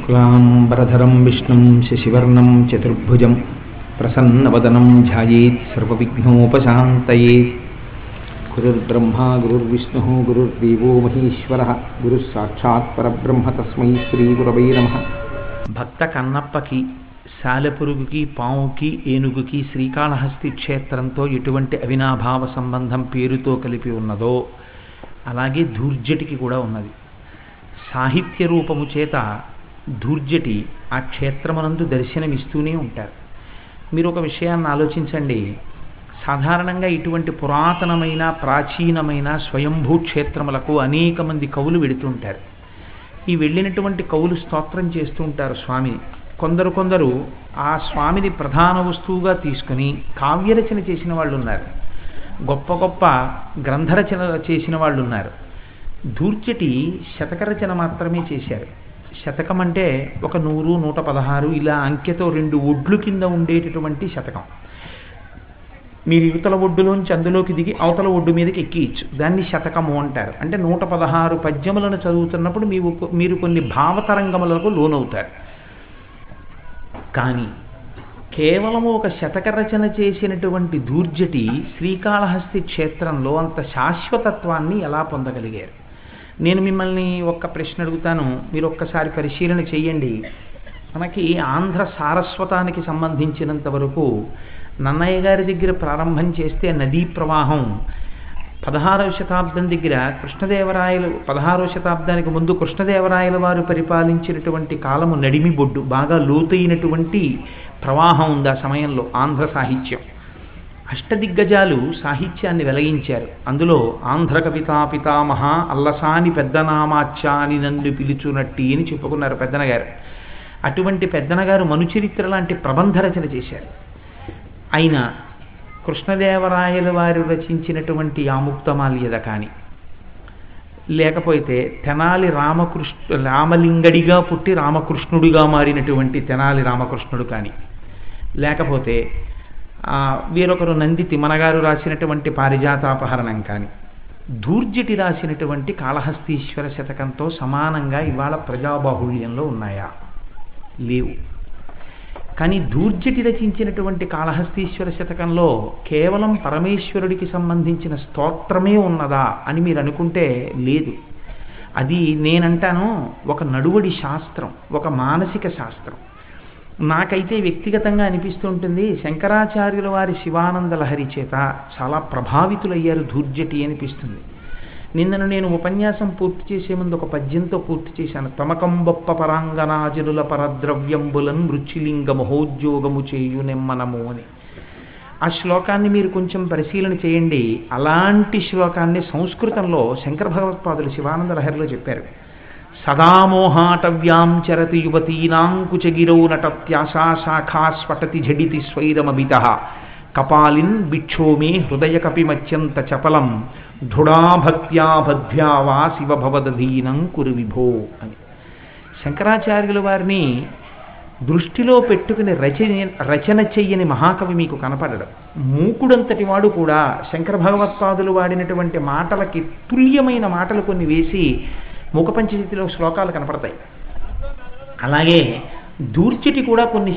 శుక్లాంబరధరం విష్ణుం శశివర్ణం చతుర్భుజం ప్రసన్నవదనం ధ్యాయేత్ సర్వవిఘ్నోపశాంతయేత్. గురుర్బ్రహ్మా గురుర్విష్ణుః గురుర్దేవో మహేశ్వరః గురుః సాక్షాత్ పరబ్రహ్మ తస్మై శ్రీగురవై నమః. భక్త కన్నప్పకి, సాలెపురుగుకి, పావుకి, ఏనుగుకి శ్రీకాళహస్తి క్షేత్రంతో ఎటువంటి అవినాభావ సంబంధం పేరుతో కలిపి ఉన్నదో అలాగే ధూర్జటికి కూడా ఉన్నది. సాహిత్య రూపము చేత ధూర్జటి ఆ క్షేత్రమునందు దర్శనమిస్తూనే ఉంటారు. మీరు ఒక విషయాన్ని ఆలోచించండి. సాధారణంగా ఇటువంటి పురాతనమైన ప్రాచీనమైన స్వయంభూ క్షేత్రములకు అనేక మంది కవులు వెడుతుంటారు. ఈ వెళ్ళినటువంటి కవులు స్తోత్రం చేస్తూ ఉంటారు స్వామిని. కొందరు ఆ స్వామిని ప్రధాన వస్తువుగా తీసుకుని కావ్యరచన చేసిన వాళ్ళు ఉన్నారు, గొప్ప గొప్ప గ్రంథరచన చేసిన వాళ్ళు ఉన్నారు. ధూర్జటి శతకరచన మాత్రమే చేశారు. శతకం అంటే ఒక 100, 116 ఇలా అంకెతో 2 ఒడ్లు కింద ఉండేటటువంటి శతకం. మీరు యువతల ఒడ్డులోంచి అందులోకి దిగి అవతల ఒడ్డు మీదకి ఎక్కియచ్చు. దాన్ని శతకము అంటారు. అంటే 116 పద్యములను చదువుతున్నప్పుడు మీరు కొన్ని భావతరంగములకు లోనవుతారు. కానీ కేవలము ఒక శతక రచన చేసినటువంటి ధూర్జటి శ్రీకాళహస్తి క్షేత్రంలో అంత శాశ్వతత్వాన్ని ఎలా పొందగలిగారు? నేను మిమ్మల్ని ఒక్క ప్రశ్న అడుగుతాను, మీరు ఒక్కసారి పరిశీలన చేయండి. మనకి ఆంధ్ర సారస్వతానికి సంబంధించినంత వరకు నన్నయ్య గారి దగ్గర ప్రారంభం చేస్తే నదీ ప్రవాహం 16వ శతాబ్దం దగ్గర కృష్ణదేవరాయలు 16వ శతాబ్దానికి ముందు కృష్ణదేవరాయల వారు పరిపాలించినటువంటి కాలము నడిమి బొడ్డు, బాగా లోతైనటువంటి ప్రవాహం ఉంది ఆ సమయంలో ఆంధ్ర సాహిత్యం. అష్టదిగ్గజాలు సాహిత్యాన్ని వెలగించారు. అందులో ఆంధ్ర కవితా పితామహ అల్లసాని పెద్దనామాచ్య అని నన్ను పిలుచునట్టి అని చెప్పుకున్నారు పెద్దనగారు. అటువంటి పెద్దనగారు మనుచరిత్ర లాంటి ప్రబంధ రచన చేశారు. అయినా కృష్ణదేవరాయల వారు రచించినటువంటి ఆముక్తమాల్యద కానీ, లేకపోతే తెనాలి రామలింగడిగా పుట్టి రామకృష్ణుడిగా మారినటువంటి తెనాలి రామకృష్ణుడు కానీ, లేకపోతే వేరొకరు నంది తిమ్మనగారు రాసినటువంటి పారిజాతాపహరణం కానీ, ధూర్జటి రాసినటువంటి కాళహస్తీశ్వర శతకంతో సమానంగా ఇవాళ ప్రజాబాహుళ్యంలో ఉన్నాయా? లేవు. కానీ ధూర్జటి రచించినటువంటి కాళహస్తీశ్వర శతకంలో కేవలం పరమేశ్వరుడికి సంబంధించిన స్తోత్రమే ఉన్నదా అని మీరు అనుకుంటే లేదు. అది నేనంటాను ఒక నడువడి శాస్త్రం, ఒక మానసిక శాస్త్రం. నాకైతే వ్యక్తిగతంగా అనిపిస్తూ ఉంటుంది, శంకరాచార్యుల వారి శివానంద లహరి చేత చాలా ప్రభావితులయ్యారు ధూర్జటి అనిపిస్తుంది. నిన్నను నేను ఉపన్యాసం పూర్తి చేసే ముందు ఒక పద్యంతో పూర్తి చేశాను. తమకంబొప్ప పరాంగనాజనుల పరద్రవ్యంబులన్ మృచ్యులింగ మహోద్యోగము చేయు నెమ్మనము అని. ఆ శ్లోకాన్ని మీరు కొంచెం పరిశీలన చేయండి. అలాంటి శ్లోకాన్ని సంస్కృతంలో శంకర భగవత్పాదులు శివానంద లహరిలో చెప్పారు. సదామోహాటవ్యాం చరతి యువతీనాంకుచగిరౌ నటత్యాశాఖాస్ఫటతి ఝడితి స్వైరమభితః కపాలిన్ బిక్షోమే హృదయ కపిమత్యంత చపలం దృఢాభక్త్యా బద్ధ్యా వా శివభవదధీనం కురు విభో అని. శంకరాచార్యుల వారిని దృష్టిలో పెట్టుకుని రచన చెయ్యని మహాకవి మీకు కనపడడం. మూకుడంతటి వాడు కూడా శంకర భగవత్పాదులు వాడినటువంటి మాటలకి తుల్యమైన మాటలు కొన్ని వేసి మూకపంచశతిలో శ్లోకాలు కనపడతాయి. అలాగే ధూర్జటి కూడా కొన్ని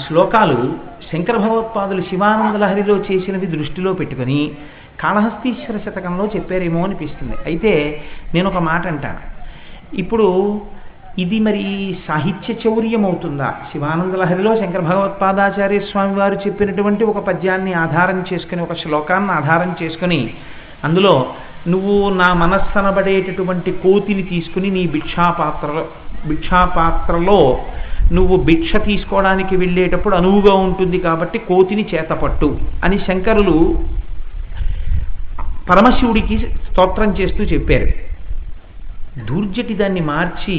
శ్లోకాలు శంకర భగవత్పాదులు శివానంద లహరిలో చేసినవి దృష్టిలో పెట్టుకుని కాళహస్తీశ్వర శతకంలో చెప్పారేమో అనిపిస్తుంది. అయితే నేను ఒక మాట అంటాను, ఇప్పుడు ఇది మరి సాహిత్య చౌర్యం అవుతుందా? శివానంద లహరిలో శంకర భగవత్పాదాచార్య స్వామి వారు చెప్పినటువంటి ఒక పద్యాన్ని ఆధారం చేసుకుని, ఒక శ్లోకాన్ని ఆధారం చేసుకుని, అందులో నువ్వు నా మనస్సనబడేటటువంటి కోతిని తీసుకుని నీ భిక్షాపాత్రలో నువ్వు భిక్ష తీసుకోవడానికి వెళ్ళేటప్పుడు అనువుగా ఉంటుంది కాబట్టి కోతిని చేతపట్టు అని శంకరులు పరమశివుడికి స్తోత్రం చేస్తూ చెప్పారు. ధూర్జటి దాన్ని మార్చి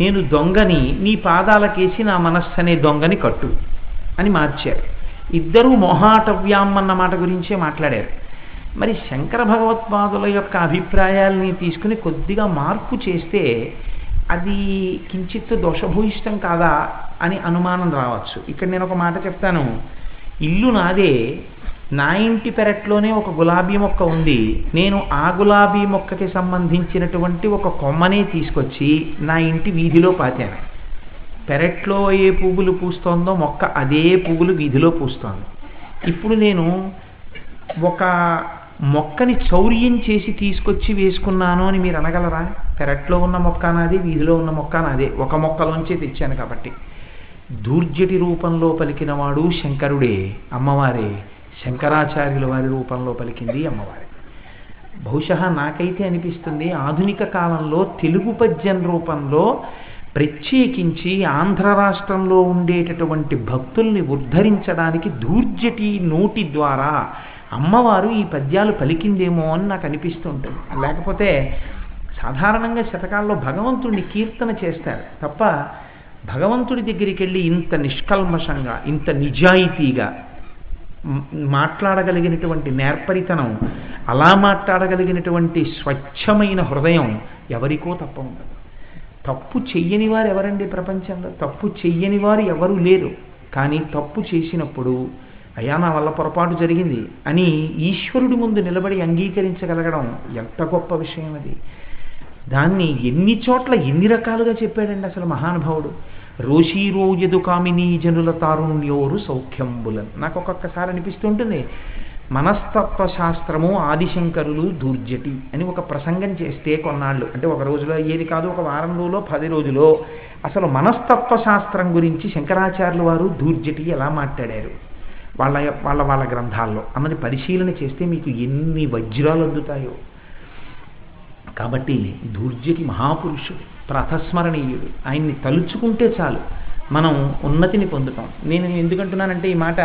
నేను దొంగని నీ పాదాలకేసి నా మనస్సు అనే దొంగని కట్టు అని మార్చారు. ఇద్దరూ మోహాటవ్యాం అన్న మాట గురించే మాట్లాడారు. మరి శంకర భగవత్పాదుల యొక్క అభిప్రాయాల్ని తీసుకుని కొద్దిగా మార్పు చేస్తే అది కించిత్ దోషభూయిష్టం కాదా అని అనుమానం రావచ్చు. ఇక్కడ నేను ఒక మాట చెప్తాను. ఇల్లు నాదే, నా ఇంటి పెరట్లోనే ఒక గులాబీ మొక్క ఉంది. నేను ఆ గులాబీ మొక్కకి సంబంధించినటువంటి ఒక కొమ్మనే తీసుకొచ్చి నా ఇంటి వీధిలో పాతాను. పెరట్లో ఏ పువ్వులు పూస్తోందో మొక్క అదే పువ్వులు వీధిలో పూస్తోంది. ఇప్పుడు నేను ఒక మొక్కని చౌర్యం చేసి తీసుకొచ్చి వేసుకున్నాను అని మీరు అనగలరా? పెరట్లో ఉన్న మొక్క నాది, వీధిలో ఉన్న మొక్క నాదే, ఒక మొక్కలోంచే తెచ్చాను కాబట్టి. దూర్జటి రూపంలో పలికినవాడు శంకరుడే, అమ్మవారే. శంకరాచార్యుల వారి రూపంలో పలికింది అమ్మవారే. బహుశా నాకైతే అనిపిస్తుంది ఆధునిక కాలంలో తెలుగు పద్యం రూపంలో ప్రత్యేకించి ఆంధ్ర రాష్ట్రంలో ఉండేటటువంటి భక్తుల్ని ఉద్ధరించడానికి దూర్జటి నోటి ద్వారా అమ్మవారు ఈ పద్యాలు పలికిందేమో అని నాకు అనిపిస్తుంటుంది. లేకపోతే సాధారణంగా శతకాల్లో భగవంతుడిని కీర్తన చేస్తారు తప్ప భగవంతుడి దగ్గరికి వెళ్ళి ఇంత నిష్కల్మషంగా, ఇంత నిజాయితీగా మాట్లాడగలిగినటువంటి నేర్పరితనం, అలా మాట్లాడగలిగినటువంటి స్వచ్ఛమైన హృదయం ఎవరికో తప్ప ఉండదు. తప్పు చెయ్యని వారు ఎవరండి ప్రపంచంలో? తప్పు చెయ్యని వారు ఎవరూ లేరు. కానీ తప్పు చేసినప్పుడు అయ్యా నా వల్ల పొరపాటు జరిగింది అని ఈశ్వరుడి ముందు నిలబడి అంగీకరించగలగడం ఎంత గొప్ప విషయం అది. దాన్ని ఎన్ని చోట్ల ఎన్ని రకాలుగా చెప్పాడండి అసలు మహానుభావుడు. రోషీరోజదు కామినీ జనుల తారుణ్యోరు సౌఖ్యంబులన్. నాకు ఒక్కొక్కసారి అనిపిస్తుంటుంది మనస్తత్వశాస్త్రము ఆదిశంకరులు దూర్జటి అని ఒక ప్రసంగం చేస్తే కొన్నాళ్ళు, అంటే ఒక రోజులో అయ్యేది కాదు, ఒక వారం రోజులో 10 రోజులో అసలు మనస్తత్వశాస్త్రం గురించి శంకరాచార్యుల వారు దూర్జటి ఎలా మాట్లాడారు వాళ్ళ వాళ్ళ వాళ్ళ గ్రంథాల్లో అన్నది పరిశీలన చేస్తే మీకు ఎన్ని వజ్రాలు అందుతాయో. కాబట్టి దూర్జటి మహాపురుషుడు, ప్రథస్మరణీయుడు. ఆయన్ని తలుచుకుంటే చాలు మనం ఉన్నతిని పొందుతాం. నేను ఎందుకంటున్నానంటే ఈ మాట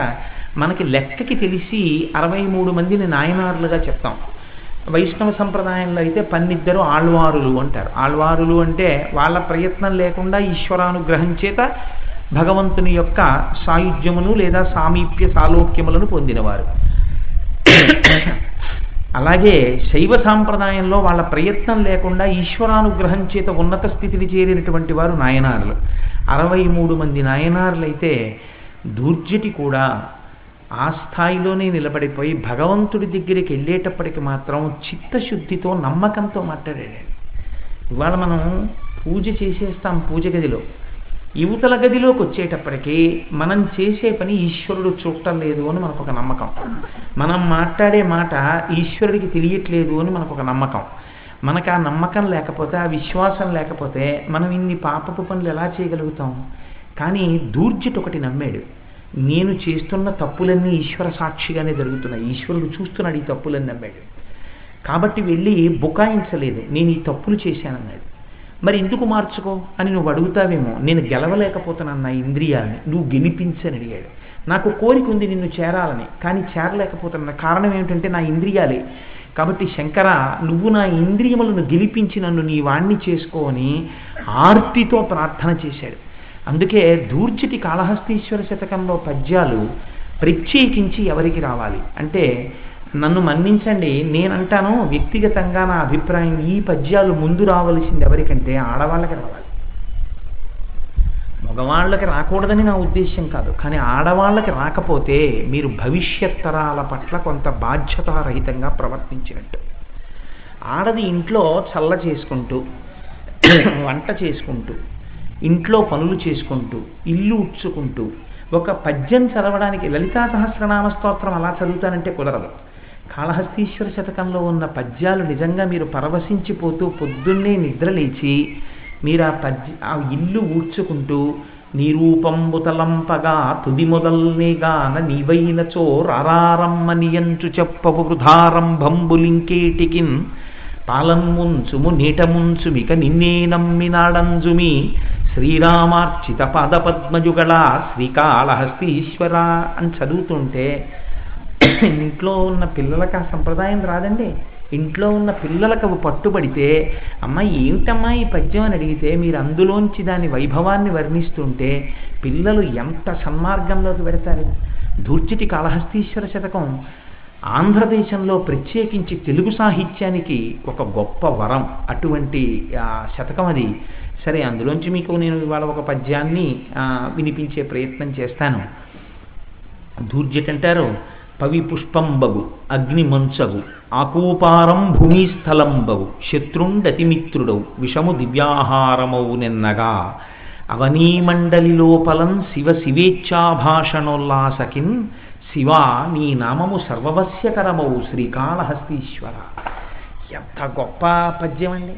మనకి లెక్కకి తెలిసి 63 మందిని నాయనారులుగా చెప్తాం. వైష్ణవ సంప్రదాయంలో అయితే 12 ఆళ్వారులు అంటారు. ఆళ్వారులు అంటే వాళ్ళ ప్రయత్నం లేకుండా ఈశ్వరానుగ్రహం చేత భగవంతుని యొక్క సాయుధ్యమును లేదా సామీప్య సాలోక్యములను పొందినవారు. అలాగే శైవ సాంప్రదాయంలో వాళ్ళ ప్రయత్నం లేకుండా ఈశ్వరానుగ్రహం చేత ఉన్నత స్థితిని చేరినటువంటి వారు నాయనారులు. 63 మంది నాయనారులైతే దూర్జటి కూడా ఆ స్థాయిలోనే నిలబడిపోయి భగవంతుడి దగ్గరికి వెళ్ళేటప్పటికి మాత్రం చిత్తశుద్ధితో నమ్మకంతో మాట్లాడాడు. ఇవాళ మనం పూజ చేసేస్తాం పూజ గదిలో, యువతల గదిలోకి వచ్చేటప్పటికీ మనం చేసే పని ఈశ్వరుడు చూడటం లేదు అని మనకు ఒక నమ్మకం, మనం మాట్లాడే మాట ఈశ్వరుడికి తెలియట్లేదు అని మనకు ఒక నమ్మకం. మనకు ఆ నమ్మకం లేకపోతే, ఆ విశ్వాసం లేకపోతే మనం ఇన్ని పాపపు పనులు ఎలా చేయగలుగుతాం? కానీ దూర్జటి ఒకటి నమ్మాడు, నేను చేస్తున్న తప్పులన్నీ ఈశ్వర సాక్షిగానే జరుగుతున్నాయి, ఈశ్వరుడు చూస్తున్నాడు ఈ తప్పులన్నీ నమ్మాడు. కాబట్టి వెళ్ళి బుకాయించలేదు, నేను ఈ తప్పులు చేశానన్నాడు. మరి ఎందుకు మార్చుకో అని నువ్వు అడుగుతావేమో. నేను గెలవలేకపోతున్నాను నా ఇంద్రియాలని, నువ్వు గెలిపించని అడిగాడు. నాకు కోరిక ఉంది నిన్ను చేరాలని, కానీ చేరలేకపోతున్నా. కారణం ఏమిటంటే నా ఇంద్రియాలే. కాబట్టి శంకర, నువ్వు నా ఇంద్రియములను గెలిపించి నన్ను నీ వాణ్ణి చేసుకోని ఆర్తితో ప్రార్థన చేశాడు. అందుకే దూర్జటి కాళహస్తీశ్వర శతకంలో పద్యాలు ప్రత్యేకించి ఎవరికి రావాలి అంటే, నన్ను మన్నించండి, నేనంటాను వ్యక్తిగతంగా నా అభిప్రాయం, ఈ పద్యాలు ముందు రావలసింది ఎవరికంటే ఆడవాళ్ళకి రావాలి. మగవాళ్ళకి రాకూడదని నా ఉద్దేశ్యం కాదు, కానీ ఆడవాళ్ళకి రాకపోతే మీరు భవిష్యత్ తరాల పట్ల కొంత బాధ్యతారహితంగా ప్రవర్తించినట్టు. ఆడది ఇంట్లో చల్ల చేసుకుంటూ, వంట చేసుకుంటూ, ఇంట్లో పనులు చేసుకుంటూ, ఇల్లు ఉడ్చుకుంటూ ఒక పద్యం చదవడానికి లలితా సహస్రనామ స్తోత్రం అలా చదువుతానంటే కుదరదు. కాళహస్తీశ్వర శతకంలో ఉన్న పద్యాలు నిజంగా మీరు పరవశించిపోతూ పొద్దున్నే నిద్రలేచి మీరు ఆ ఇల్లు ఊడ్చుకుంటూ నిరూపంబుతలంపగా తుది మొదల్నేగాన నీవైనచో రారారమ్మనియంచు చెప్పవు వృధారంభంబులింకేటికిన్ పాలన్ముంచుము నీటముంచుమిక నిన్నే నమ్మినాడంజుమి శ్రీరామార్చిత పాదపద్మయుగళ శ్రీకాళహస్తీశ్వర అని చదువుతుంటే ఇంట్లో ఉన్న పిల్లలకు ఆ సంప్రదాయం రాదండి. ఇంట్లో ఉన్న పిల్లలకు అవి పట్టుబడితే, అమ్మ ఏమిటమ్మా ఈ పద్యం అని అడిగితే మీరు అందులోంచి దాని వైభవాన్ని వర్ణిస్తుంటే పిల్లలు ఎంత సన్మార్గంలోకి పెడతారు. దూర్జటి కాళహస్తీశ్వర శతకం ఆంధ్రదేశంలో ప్రత్యేకించి తెలుగు సాహిత్యానికి ఒక గొప్ప వరం. అటువంటి శతకం అది. సరే, అందులోంచి మీకు నేను ఇవాళ ఒక పద్యాన్ని వినిపించే ప్రయత్నం చేస్తాను. దూర్జటి అంటారు, పవి పుష్పంబగు అగ్ని మంచగు ఆకూపారం భూమిస్థలంబగు శత్రుండతిమిత్రుడవు విషము దివ్యాహారమవు నిన్నగా అవనీమండలి లోపలం శివ శివేచ్ఛాభాషణోల్లాసకిన్ శివా నీ నామము సర్వవస్యకరమౌ శ్రీకాళహస్తీశ్వర. ఎంత గొప్ప పద్యం అండి!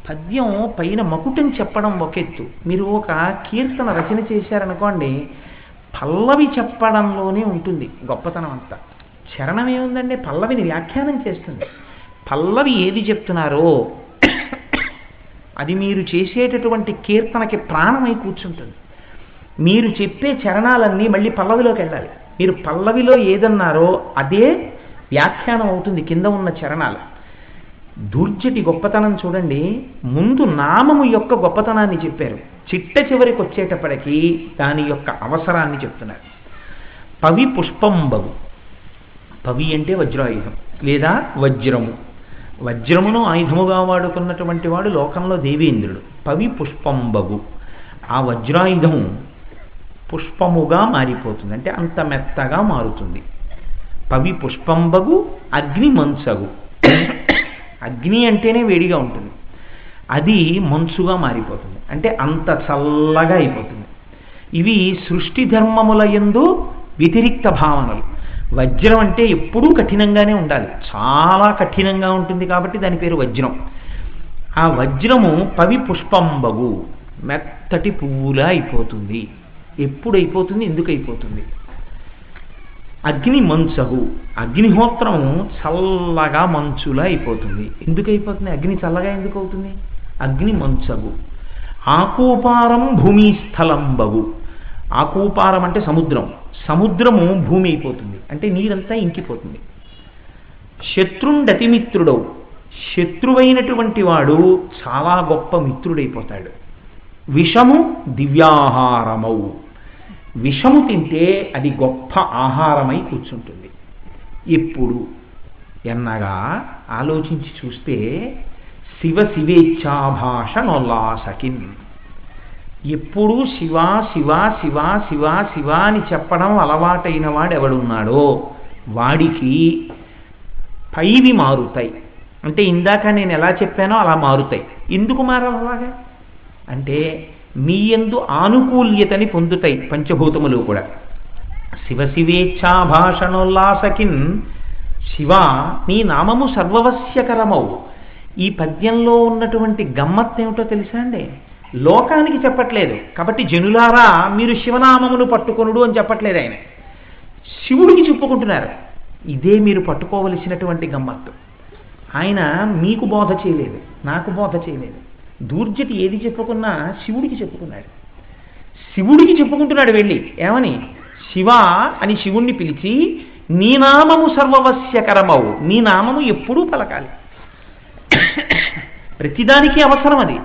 పద్యం పైన మకుటం చెప్పడం ఒక ఎత్తు. మీరు ఒక కీర్తన రచన చేశారనుకోండి, పల్లవి చెప్పడంలోనే ఉంటుంది గొప్పతనం అంతా. చరణం ఏముందండి, పల్లవిని వ్యాఖ్యానం చేస్తుంది. పల్లవి ఏది చెప్తున్నారో అది మీరు చేసేటటువంటి కీర్తనకి ప్రాణమై కూర్చుంటుంది. మీరు చెప్పే చరణాలన్నీ మళ్ళీ పల్లవిలోకి వెళ్ళాలి. మీరు పల్లవిలో ఏదన్నారో అదే వ్యాఖ్యానం అవుతుంది కింద ఉన్న చరణాలు. దుర్జటి గొప్పతనం చూడండి. ముందు నామము యొక్క గొప్పతనాన్ని చెప్పారు, చిట్ట చివరికి వచ్చేటప్పటికీ దాని యొక్క అవసరాన్ని చెప్తున్నారు. పవి పుష్పంబగు. పవి అంటే వజ్రాయుధం లేదా వజ్రము. వజ్రమును ఆయుధముగా వాడుకున్నటువంటి వాడు లోకంలో దేవేంద్రుడు. పవి పుష్పంబగు. ఆ వజ్రాయుధం పుష్పముగా మారిపోతుంది, అంటే అంత మెత్తగా మారుతుంది. పవి పుష్పంబగు అగ్ని మంచగు. అగ్ని అంటేనే వేడిగా ఉంటుంది, అది మంచుగా మారిపోతుంది, అంటే అంత చల్లగా అయిపోతుంది. ఇవి సృష్టి ధర్మముల యందు వ్యతిరిక్త భావనలు. వజ్రం అంటే ఎప్పుడూ కఠినంగానే ఉండాలి, చాలా కఠినంగా ఉంటుంది కాబట్టి దాని పేరు వజ్రం. ఆ వజ్రము పవి పుష్పంబగు, మెత్తటి పువ్వులా అయిపోతుంది. ఎప్పుడు అయిపోతుంది, ఎందుకు అయిపోతుంది? అగ్ని మంచగు. అగ్నిహోత్రం చల్లగా మంచులా అయిపోతుంది. ఎందుకు అయిపోతుంది? అగ్ని చల్లగా ఎందుకు అవుతుంది? అగ్ని మంచగు. ఆకూపారం భూమి స్థలంబగు. ఆకూపారం అంటే సముద్రం. సముద్రము భూమి అయిపోతుంది, అంటే నీరంతా ఇంకిపోతుంది. శత్రుండతిమిత్రుడవు. శత్రువైనటువంటి వాడు చాలా గొప్ప మిత్రుడైపోతాడు. విషము దివ్యాహారమౌ. విషము తింటే అది గొప్ప ఆహారమై కూర్చుంటుంది. ఎప్పుడు ఎన్నగా ఆలోచించి చూస్తే శివ శివేచ్ఛాభాషణోల్లాసకిన్. ఎప్పుడు శివ శివ శివ శివ శివ అని చెప్పడం అలవాటైన వాడు ఎవడున్నాడో వాడికి పైవి మారుతాయి. అంటే ఇందాక నేను ఎలా చెప్పానో అలా మారుతాయి. ఎందుకు మారాలి అలాగా అంటే మీ యందు ఆనుకూల్యతని పొందుతాయి పంచభూతములు కూడా. శివ శివేచ్ఛాభాషణోల్లాసకిన్ శివ నీ నామము సర్వవస్యకరమౌ. ఈ పద్యంలో ఉన్నటువంటి గమ్మత్తు ఏమిటో తెలుసా అండి? లోకానికి చెప్పట్లేదు కాబట్టి జనులారా మీరు శివనామమును పట్టుకొనుడు అని చెప్పట్లేదు ఆయన, శివుడికి చెప్పుకుంటున్నారు. ఇదే మీరు పట్టుకోవలసినటువంటి గమ్మత్తు. ఆయన మీకు బోధ చేయలేదు, నాకు బోధ చేయలేదు. దూర్జటి ఏది చెప్పుకున్నా శివుడికి చెప్పుకున్నాడు. శివుడికి చెప్పుకుంటున్నాడు వెళ్ళి. ఏమని? శివ అని శివుణ్ణి పిలిచి నీ నామము సర్వవస్యకరమవు. నీ నామము ఎప్పుడూ పలకాలి, ప్రతిదానికి అవసరం అది.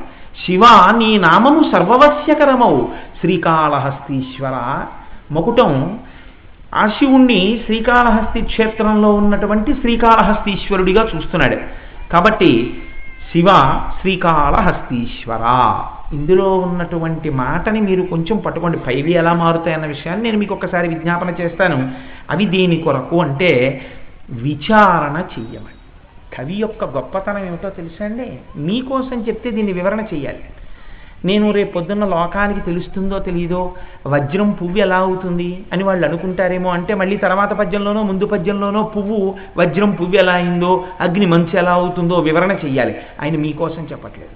శివ నీ నామము సర్వవస్యకరమవు శ్రీకాళహస్తీశ్వర. మకుటం ఆ శివుణ్ణి శ్రీకాళహస్తి క్షేత్రంలో ఉన్నటువంటి శ్రీకాళహస్తీశ్వరుడిగా చూస్తున్నాడు కాబట్టి శివ శ్రీకాళహస్తీశ్వర. ఇందులో ఉన్నటువంటి మాటని మీరు కొంచెం పట్టుకోండి. పైవి ఎలా మారుతాయన్న విషయాన్ని నేను మీకు ఒకసారి విజ్ఞాపన చేస్తాను. అవి దేని కొరకు అంటే విచారణ చెయ్యమని. కవి యొక్క గొప్పతనం ఏమిటో తెలుసా అండి? మీకోసం చెప్తే దీన్ని వివరణ చెయ్యాలి. నేను రేపు పొద్దున్న లోకానికి తెలుస్తుందో తెలియదో వజ్రం పువ్వు ఎలా అవుతుంది అని వాళ్ళు అనుకుంటారేమో. అంటే మళ్ళీ తర్వాత పద్యంలోనో ముందు పద్యంలోనో పువ్వు వజ్రం పువ్వు ఎలా అయిందో అగ్ని మంచు ఎలా అవుతుందో వివరణ చెయ్యాలి. ఆయన మీకోసం చెప్పట్లేదు,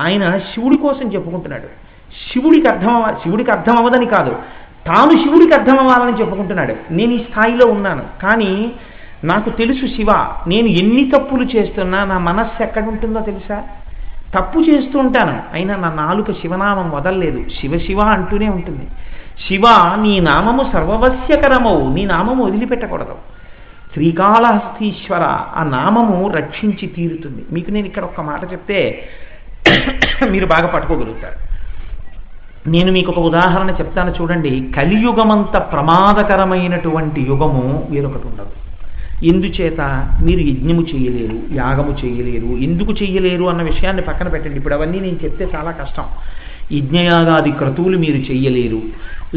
ఆయన శివుడి కోసం చెప్పుకుంటున్నాడు. శివుడికి అర్థం అవ్వదని కాదు, తాను శివుడికి అర్థం అవ్వాలని చెప్పుకుంటున్నాడు. నేను ఈ స్థాయిలో ఉన్నాను కానీ నాకు తెలుసు శివ, నేను ఎన్ని తప్పులు చేస్తున్నా నా మనస్సు ఎక్కడుంటుందో తెలుసా? తప్పు చేస్తూ ఉంటాను, అయినా నా నాలుక శివనామం వదలలేదు, శివ శివ అంటూనే ఉంటుంది. శివ నీ నామము సర్వవస్యకరమవు. నీ నామము వదిలిపెట్టకూడదు. శ్రీకాళహస్తీశ్వర ఆ నామము రక్షించి తీరుతుంది. మీకు నేను ఇక్కడ ఒక్క మాట చెప్తే మీరు బాగా పట్టుకోగలుగుతారు. నేను మీకు ఒక ఉదాహరణ చెప్తాను చూడండి. కలియుగమంత ప్రమాదకరమైనటువంటి యుగము వేరొకటి ఉండదు. ఎందుచేత? మీరు యజ్ఞము చేయలేరు, యాగము చేయలేరు. ఎందుకు చేయలేరు అన్న విషయాన్ని పక్కన పెట్టండి. ఇప్పుడు అవన్నీ నేను చెప్తే చాలా కష్టం. యజ్ఞయాగాది క్రతువులు మీరు చేయలేరు,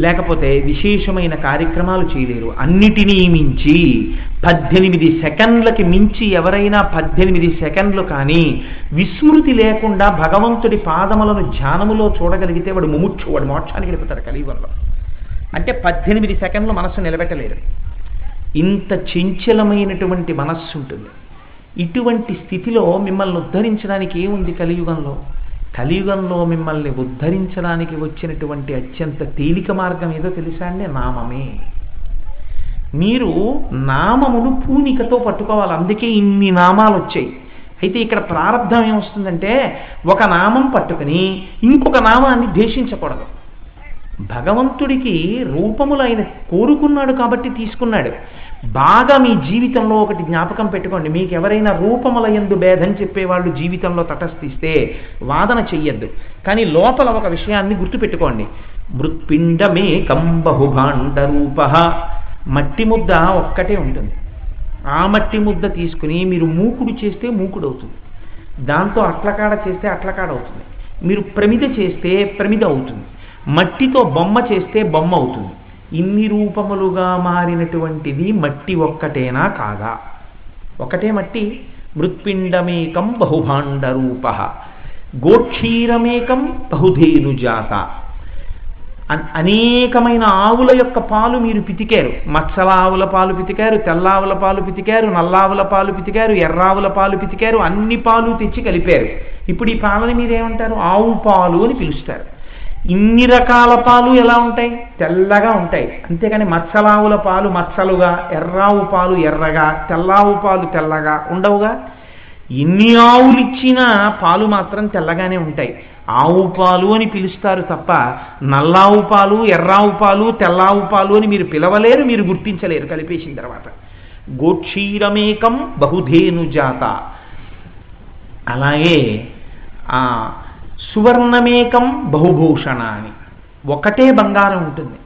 లేకపోతే విశేషమైన కార్యక్రమాలు చేయలేరు. అన్నిటినీ మించి 18 సెకండ్లకి మించి ఎవరైనా 18 సెకండ్లు కానీ విస్మృతి లేకుండా భగవంతుడి పాదములను ధ్యానములో చూడగలిగితే వాడు ముముక్షు, వాడు మోక్షానికి వెళ్ళిపోతాడు కలియుగంలో. అంటే 18 సెకండ్లు మనస్సు నిలబెట్టలేరు. ఇంత చంచలమైనటువంటి మనస్సు ఉంటుంది. ఇటువంటి స్థితిలో మిమ్మల్ని ఉద్ధరించడానికి ఏముంది కలియుగంలో? కలియుగంలో మిమ్మల్ని ఉద్ధరించడానికి వచ్చినటువంటి అత్యంత తేలిక మార్గం ఏదో తెలుసా అండి? నామమే. మీరు నామమును పూనికతో పట్టుకోవాలి. అందుకే ఇన్ని నామాలు వచ్చాయి. అయితే ఇక్కడ ప్రారంధం ఏమొస్తుందంటే ఒక నామం పట్టుకుని ఇంకొక నామాన్ని ద్వేషించకూడదు. భగవంతుడికి రూపములు ఆయన కోరుకున్నాడు కాబట్టి తీసుకున్నాడు. బాగా మీ జీవితంలో ఒకటి జ్ఞాపకం పెట్టుకోండి, మీకు ఎవరైనా రూపముల యందు భేదం చెప్పేవాళ్ళు జీవితంలో తటస్థిస్తే వాదన చెయ్యొద్దు. కానీ లోపల ఒక విషయాన్ని గుర్తుపెట్టుకోండి. మృత్పిండమేకం బహుభాండ రూప. మట్టి ముద్ద ఒక్కటే ఉంటుంది. ఆ మట్టి ముద్ద తీసుకుని మీరు మూకుడు చేస్తే మూకుడు అవుతుంది, దాంతో అట్లకాడ చేస్తే అట్లకాడ అవుతుంది, మీరు ప్రమిద చేస్తే ప్రమిద అవుతుంది, మట్టితో బొమ్మ చేస్తే బొమ్మ అవుతుంది. ఇన్ని రూపములుగా మారినటువంటిది మట్టి ఒక్కటేనా కాదా? ఒకటే మట్టి. మృత్పిండమేకం బహుభాండ రూప గోక్షీరమేకం బహుధేనుజాత. అనేకమైన ఆవుల యొక్క పాలు మీరు పితికారు. మత్సల ఆవుల పాలు పితికారు, తెల్లావుల పాలు పితికారు, నల్లావుల పాలు పితికారు, ఎర్రావుల పాలు పితికారు, అన్ని పాలు తెచ్చి కలిపారు. ఇప్పుడు ఈ పాలని మీరేమంటారు? ఆవు పాలు అని పిలుస్తారు. ఇన్ని రకాల పాలు ఎలా ఉంటాయి? తెల్లగా ఉంటాయి. అంతేకాని మత్సలావుల పాలు మత్సలుగా, ఎర్రావు పాలు ఎర్రగా, తెల్లావు పాలు తెల్లగా ఉండవుగా. ఎన్ని ఆవులు ఇచ్చినా పాలు మాత్రం తెల్లగానే ఉంటాయి. ఆవు పాలు అని పిలుస్తారు తప్ప నల్లావు పాలు, ఎర్రావు పాలు, తెల్లావు పాలు అని మీరు పిలవలేరు, మీరు గుర్తించలేరు కలిపేసిన తర్వాత. గోక్షీరమేకం బహుధేనుజాత. అలాగే సువర్ణమేకం బహుభూషణ అని. ఒకటే బంగారం ఉంటుంది.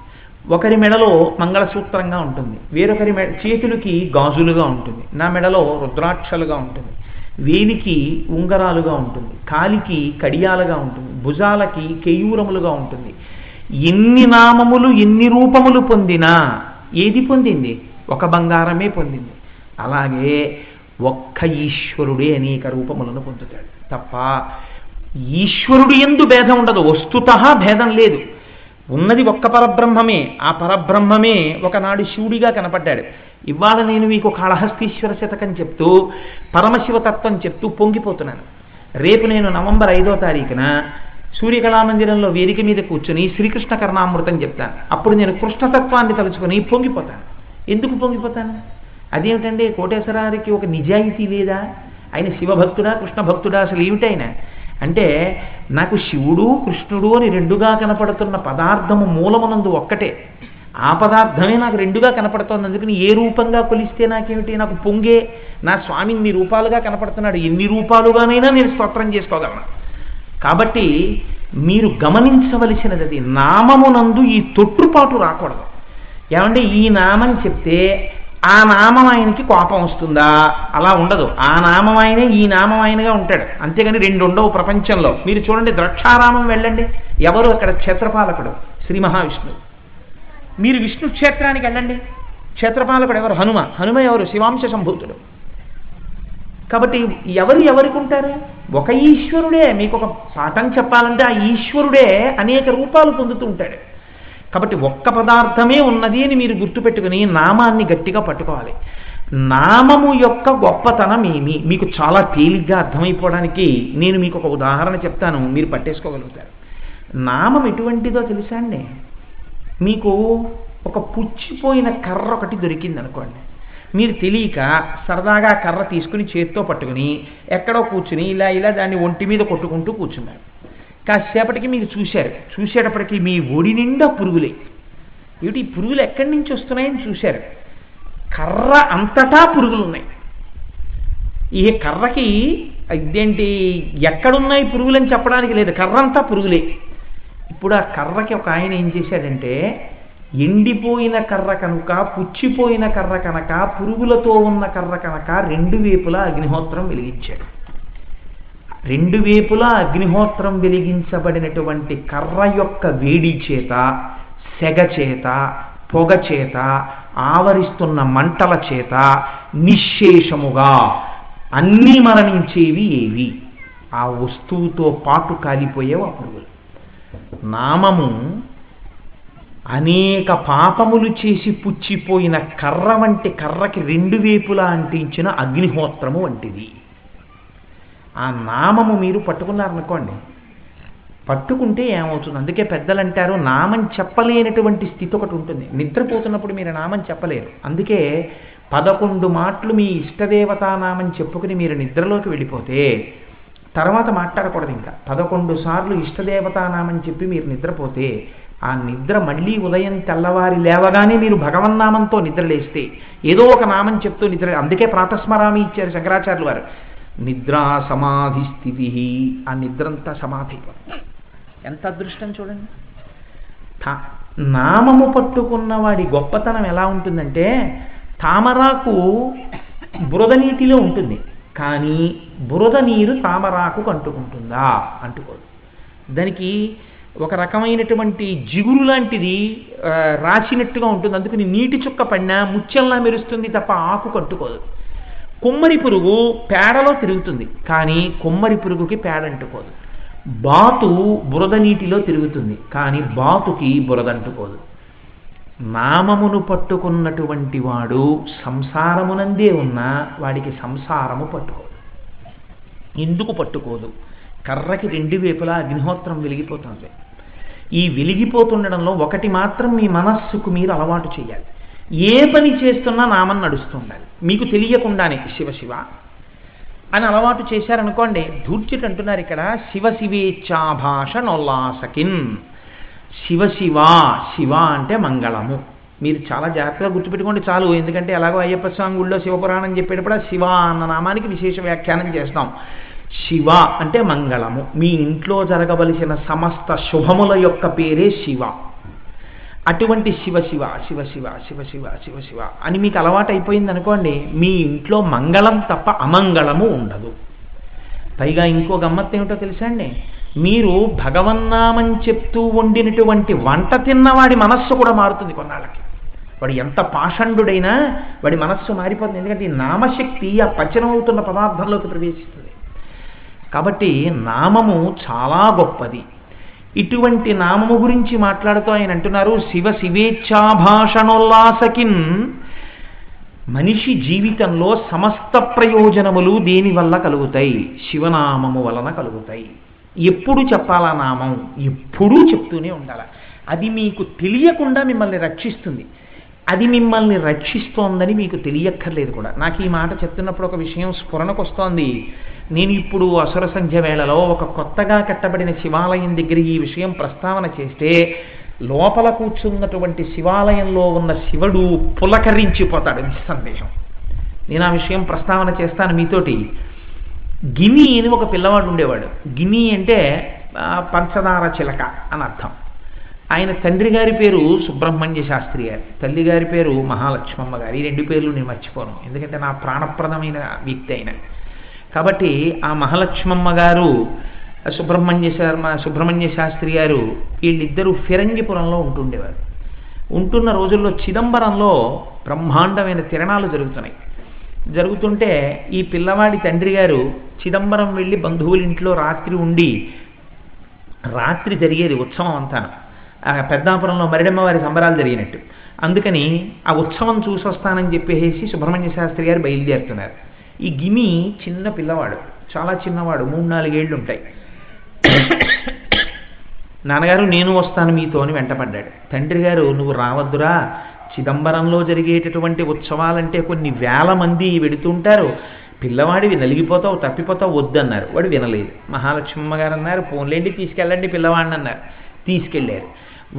ఒకరి మెడలో మంగళసూత్రంగా ఉంటుంది, వేరొకరి చేతులకి గాజులుగా ఉంటుంది, నా మెడలో రుద్రాక్షలుగా ఉంటుంది, వేలికి ఉంగరాలుగా ఉంటుంది, కాలికి కడియాలుగా ఉంటుంది, భుజాలకి కేయూరములుగా ఉంటుంది. ఎన్ని నామములు ఎన్ని రూపములు పొందినా ఏది పొందింది? ఒక బంగారమే పొందింది. అలాగే ఒక్క ఈశ్వరుడే అనేక రూపములను పొందుతాడు తప్ప ఈశ్వరుడు యందు భేదం ఉండదు. వస్తుతః భేదం లేదు. ఉన్నది ఒక్క పరబ్రహ్మమే. ఆ పరబ్రహ్మమే ఒకనాడు శివుడిగా కనపడ్డాడు. ఇవాళ నేను మీకు కాళహస్తీశ్వర శతకం చెప్తూ పరమశివతత్వం చెప్తూ పొంగిపోతున్నాను. రేపు నేను నవంబర్ 5వ తారీఖున సూర్యకళామందిరంలో వేదిక మీద కూర్చుని శ్రీకృష్ణ కర్ణామృతం చెప్తాను. అప్పుడు నేను కృష్ణతత్వాన్ని తలుచుకొని పొంగిపోతాను. ఎందుకు పొంగిపోతాను? అదేమిటండి, కోటేశ్వరారికి ఒక నిజాయితీ లేదా? ఆయన శివభక్తుడా కృష్ణ భక్తుడా? అసలు ఏమిటైనా అంటే నాకు శివుడు కృష్ణుడు అని రెండుగా కనపడుతున్న పదార్థము మూలమునందు ఒక్కటే. ఆ పదార్థమే నాకు రెండుగా కనపడుతోంది. అందుకని ఏ రూపంగా కొలిస్తే నాకేమిటి? నాకు పొంగే నా స్వామి ఇన్ని రూపాలుగా కనపడుతున్నాడు, ఎన్ని రూపాలుగానైనా నేను స్తోత్రం చేసుకోగలను. కాబట్టి మీరు గమనించవలసినది అది, నామమునందు ఈ తొట్టుపాటు రాకూడదు. ఏమంటే ఈ నామం చెప్తే ఆ నామం ఆయనకి కోపం వస్తుందా? అలా ఉండదు. ఆ నామం ఆయనే ఈ నామం ఆయనగా ఉంటాడు. అంతేగాని రెండు ఉండవు ప్రపంచంలో. మీరు చూడండి, ద్రాక్షారామం వెళ్ళండి, ఎవరు అక్కడ క్షేత్రపాలకుడు? శ్రీ మహావిష్ణువు. మీరు విష్ణు క్షేత్రానికి వెళ్ళండి, క్షేత్రపాలకుడు ఎవరు? హనుమ. హనుమ ఎవరు? శివాంశ సంభూతుడు. కాబట్టి ఎవరికి ఉంటారు? ఒక ఈశ్వరుడే. మీకు ఒక పాఠం చెప్పాలంటే ఆ ఈశ్వరుడే అనేక రూపాలు పొందుతూ ఉంటాడు. కాబట్టి ఒక్క పదార్థమే ఉన్నది అని మీరు గుర్తుపెట్టుకుని నామాన్ని గట్టిగా పట్టుకోవాలి. నామము యొక్క గొప్పతనం ఏమి మీకు చాలా తేలిగ్గా అర్థమైపోవడానికి నేను మీకు ఒక ఉదాహరణ చెప్తాను, మీరు పట్టేసుకోగలుగుతారు. నామం ఎటువంటిదో తెలుసా అండి? మీకు ఒక పుచ్చిపోయిన కర్ర ఒకటి దొరికింది అనుకోండి, మీరు తెలియక సరదాగా కర్ర తీసుకుని చేత్తో పట్టుకుని ఎక్కడో కూర్చుని ఇలా దాన్ని ఒంటి మీద కొట్టుకుంటూ కూర్చున్నారు. కాసేపటికి మీరు చూసేటప్పటికి మీ ఒడి నిండా పురుగులే. ఏమిటి ఈ పురుగులు ఎక్కడి నుంచి వస్తున్నాయని చూశారు. కర్ర అంతటా పురుగులు ఉన్నాయి. ఈ కర్రకి ఇదేంటి ఎక్కడున్నాయి పురుగులని చెప్పడానికి లేదు, కర్ర అంతా పురుగులే. ఇప్పుడు ఆ కర్రకి ఒక ఆయన ఏం చేశాడంటే, ఎండిపోయిన కర్ర కనుక, పుచ్చిపోయిన కర్ర కనుక, పురుగులతో ఉన్న కర్ర కనుక రెండు వైపులా అగ్నిహోత్రం వెలిగించాడు. రెండు వైపులా అగ్నిహోత్రం వెలిగించబడినటువంటి కర్ర యొక్క వేడి చేత, సెగ చేత, పొగ చేత ఆవరిస్తున్న మంటల చేత నిశ్శేషముగా అన్నీ మరణించేవి ఏవి? ఆ వస్తువుతో పాటు కాలిపోయేవి ఆ పురుగులు. నామము అనేక పాపములు చేసి పుచ్చిపోయిన కర్ర వంటి కర్రకి రెండు వేపులా అంటించిన అగ్నిహోత్రము వంటిది. ఆ నామము మీరు పట్టుకున్నారనుకోండి, పట్టుకుంటే ఏమవుతుంది? అందుకే పెద్దలు అంటారు, నామం చెప్పలేనటువంటి స్థితి ఒకటి ఉంటుంది. నిద్రపోతున్నప్పుడు మీరు నామం చెప్పలేరు. అందుకే 11 మాటలు మీ ఇష్టదేవతా నామం చెప్పుకుని మీరు నిద్రలోకి వెళ్ళిపోతే తర్వాత మాట్లాడకూడదు. ఇంకా 11 సార్లు ఇష్టదేవతా నామం చెప్పి మీరు నిద్రపోతే ఆ నిద్ర మళ్ళీ ఉదయం తెల్లవారి లేవగానే మీరు భగవన్నామంతో నిద్రలేస్తే ఏదో ఒక నామం చెప్తూ నిద్ర. అందుకే ప్రాతస్మరామి ఇచ్చారు శంకరాచార్యులు వారు. నిద్రా సమాధి స్థితి. ఆ నిద్రంతా సమాధి. ఎంత అదృష్టం చూడండి. నామము పట్టుకున్న వాడి గొప్పతనం ఎలా ఉంటుందంటే, తామరాకు బురద నీటిలో ఉంటుంది, కానీ బురద నీరు తామరాకు అంటుకుంటుందా? అంటుకోదు. దానికి ఒక రకమైనటువంటి జిగురు లాంటిది రాసినట్టుగా ఉంటుంది. అందుకని నీటి చుక్క పడినా ముత్యంలా మెరుస్తుంది తప్ప ఆకు కట్టుకోదు. కొమ్మరి పురుగు పేడలో తిరుగుతుంది, కానీ కొమ్మరి పురుగుకి పేడ అంటుకోదు. బాతు బురద నీటిలో తిరుగుతుంది, కానీ బాతుకి బురద అంటుకోదు. నామమును పట్టుకున్నటువంటి వాడు సంసారమునందే ఉన్నా వాడికి సంసారము పట్టుకోదు. ఎందుకు పట్టుకోదు? కర్రకి రెండు వైపులా అగ్నిహోత్రం వెలిగిపోతుంది. ఈ వెలిగిపోతుండడంలో ఒకటి మాత్రం మీ మనస్సుకు మీరు అలవాటు చేయాలి. ఏ పని చేస్తున్నా నామం నడుస్తుండాలి. మీకు తెలియకుండానే శివ శివ అని అలవాటు చేశారనుకోండి. ధూర్చుడు అంటున్నారు ఇక్కడ, శివ శివేచ్ఛాభాష నొల్లాసకిన్. శివ శివ, శివ అంటే మంగళము. మీరు చాలా జాగ్రత్తగా గుర్తుపెట్టుకోండి చాలు. ఎందుకంటే ఎలాగో అయ్యప్ప స్వామి గుళ్ళో శివపురాణం చెప్పేటప్పుడు శివ అన్న నామానికి విశేష వ్యాఖ్యానం చేస్తాం. శివ అంటే మంగళము. మీ ఇంట్లో జరగవలసిన సమస్త శుభముల యొక్క పేరే శివ. అటువంటి శివ శివ శివ శివ శివ శివ శివ శివ అని మీకు అలవాటు అయిపోయింది అనుకోండి, మీ ఇంట్లో మంగళం తప్ప అమంగళము ఉండదు. పైగా ఇంకో గమ్మత్తు ఏమిటో తెలుసా అండి? మీరు భగవన్నామం చెప్తూ వండినటువంటి వంట తిన్నవాడి మనస్సు కూడా మారుతుంది కొన్నాళ్ళకి. వాడు ఎంత పాషండుడైనా వాడి మనస్సు మారిపోతుంది. ఎందుకంటే ఈ నామశక్తి ఆ పచనం అవుతున్న పదార్థంలోకి ప్రవేశిస్తుంది. కాబట్టి నామము చాలా గొప్పది. ఇటువంటి నామము గురించి మాట్లాడుతూ ఆయన అంటున్నారు, శివ శివేచ్ఛాభాషణోల్లాసకిన్. మనిషి జీవితంలో సమస్త ప్రయోజనములు దేనివల్ల కలుగుతాయి? శివనామము వలన కలుగుతాయి. ఎప్పుడు చెప్పాలా నామం? ఎప్పుడూ చెప్తూనే ఉండాలి. అది మీకు తెలియకుండా మిమ్మల్ని రక్షిస్తుంది. అది మిమ్మల్ని రక్షిస్తోందని మీకు తెలియక్కర్లేదు కూడా. నాకు ఈ మాట చెప్తున్నప్పుడు ఒక విషయం స్ఫురణకు వస్తోంది. నేను ఇప్పుడు అసుర సంధ్య వేళలో ఒక కొత్తగా కట్టబడిన శివాలయం దగ్గర ఈ విషయం ప్రస్తావన చేస్తే లోపల కూర్చున్నటువంటి శివాలయంలో ఉన్న శివుడు పులకరించిపోతాడు నిస్సందేహం. నేను ఆ విషయం ప్రస్తావన చేస్తాను మీతోటి. గిని అని ఒక పిల్లవాడు ఉండేవాడు. గిని అంటే పంచదార చిలక అని అర్థం. ఆయన తండ్రి గారి పేరు సుబ్రహ్మణ్య శాస్త్రి గారు, తల్లి గారి పేరు మహాలక్ష్మమ్మ గారు. ఈ రెండు పేర్లు నేను మర్చిపోను, ఎందుకంటే నా ప్రాణప్రదమైన వ్యక్తి అయిన. కాబట్టి ఆ మహాలక్ష్మమ్మ గారు సుబ్రహ్మణ్య శాస్త్రి గారు వీళ్ళిద్దరూ ఫిరంగిపురంలో ఉంటుండేవారు. ఉంటున్న రోజుల్లో చిదంబరంలో బ్రహ్మాండమైన తిరణాలు జరుగుతుంటే ఈ పిల్లవాడి తండ్రి గారు చిదంబరం వెళ్ళి బంధువుల ఇంట్లో రాత్రి ఉండి, రాత్రి జరిగేది ఉత్సవం అంతా పెద్దాపురంలో మరిడమ్మ వారి సంబరాలు జరిగినట్టు. అందుకని ఆ ఉత్సవం చూసొస్తానని చెప్పేసి సుబ్రహ్మణ్య శాస్త్రి గారు బయలుదేరుతున్నారు. ఈ గిని చిన్న పిల్లవాడు, చాలా చిన్నవాడు, 3-4 ఏళ్ళు ఉంటాయి. నాన్నగారు నేను వస్తాను మీతో అని వెంటపడ్డాడు. తండ్రి గారు నువ్వు రావద్దురా, చిదంబరంలో జరిగేటటువంటి ఉత్సవాలంటే కొన్ని వేల మంది వెడుతుంటారు, పిల్లవాడివి నలిగిపోతావు తప్పిపోతావు వద్దన్నారు. వాడు వినలేదు. మహాలక్ష్మమ్మ గారు అన్నారు పోన్లేండి తీసుకెళ్ళండి పిల్లవాడిని అన్నారు. తీసుకెళ్ళారు.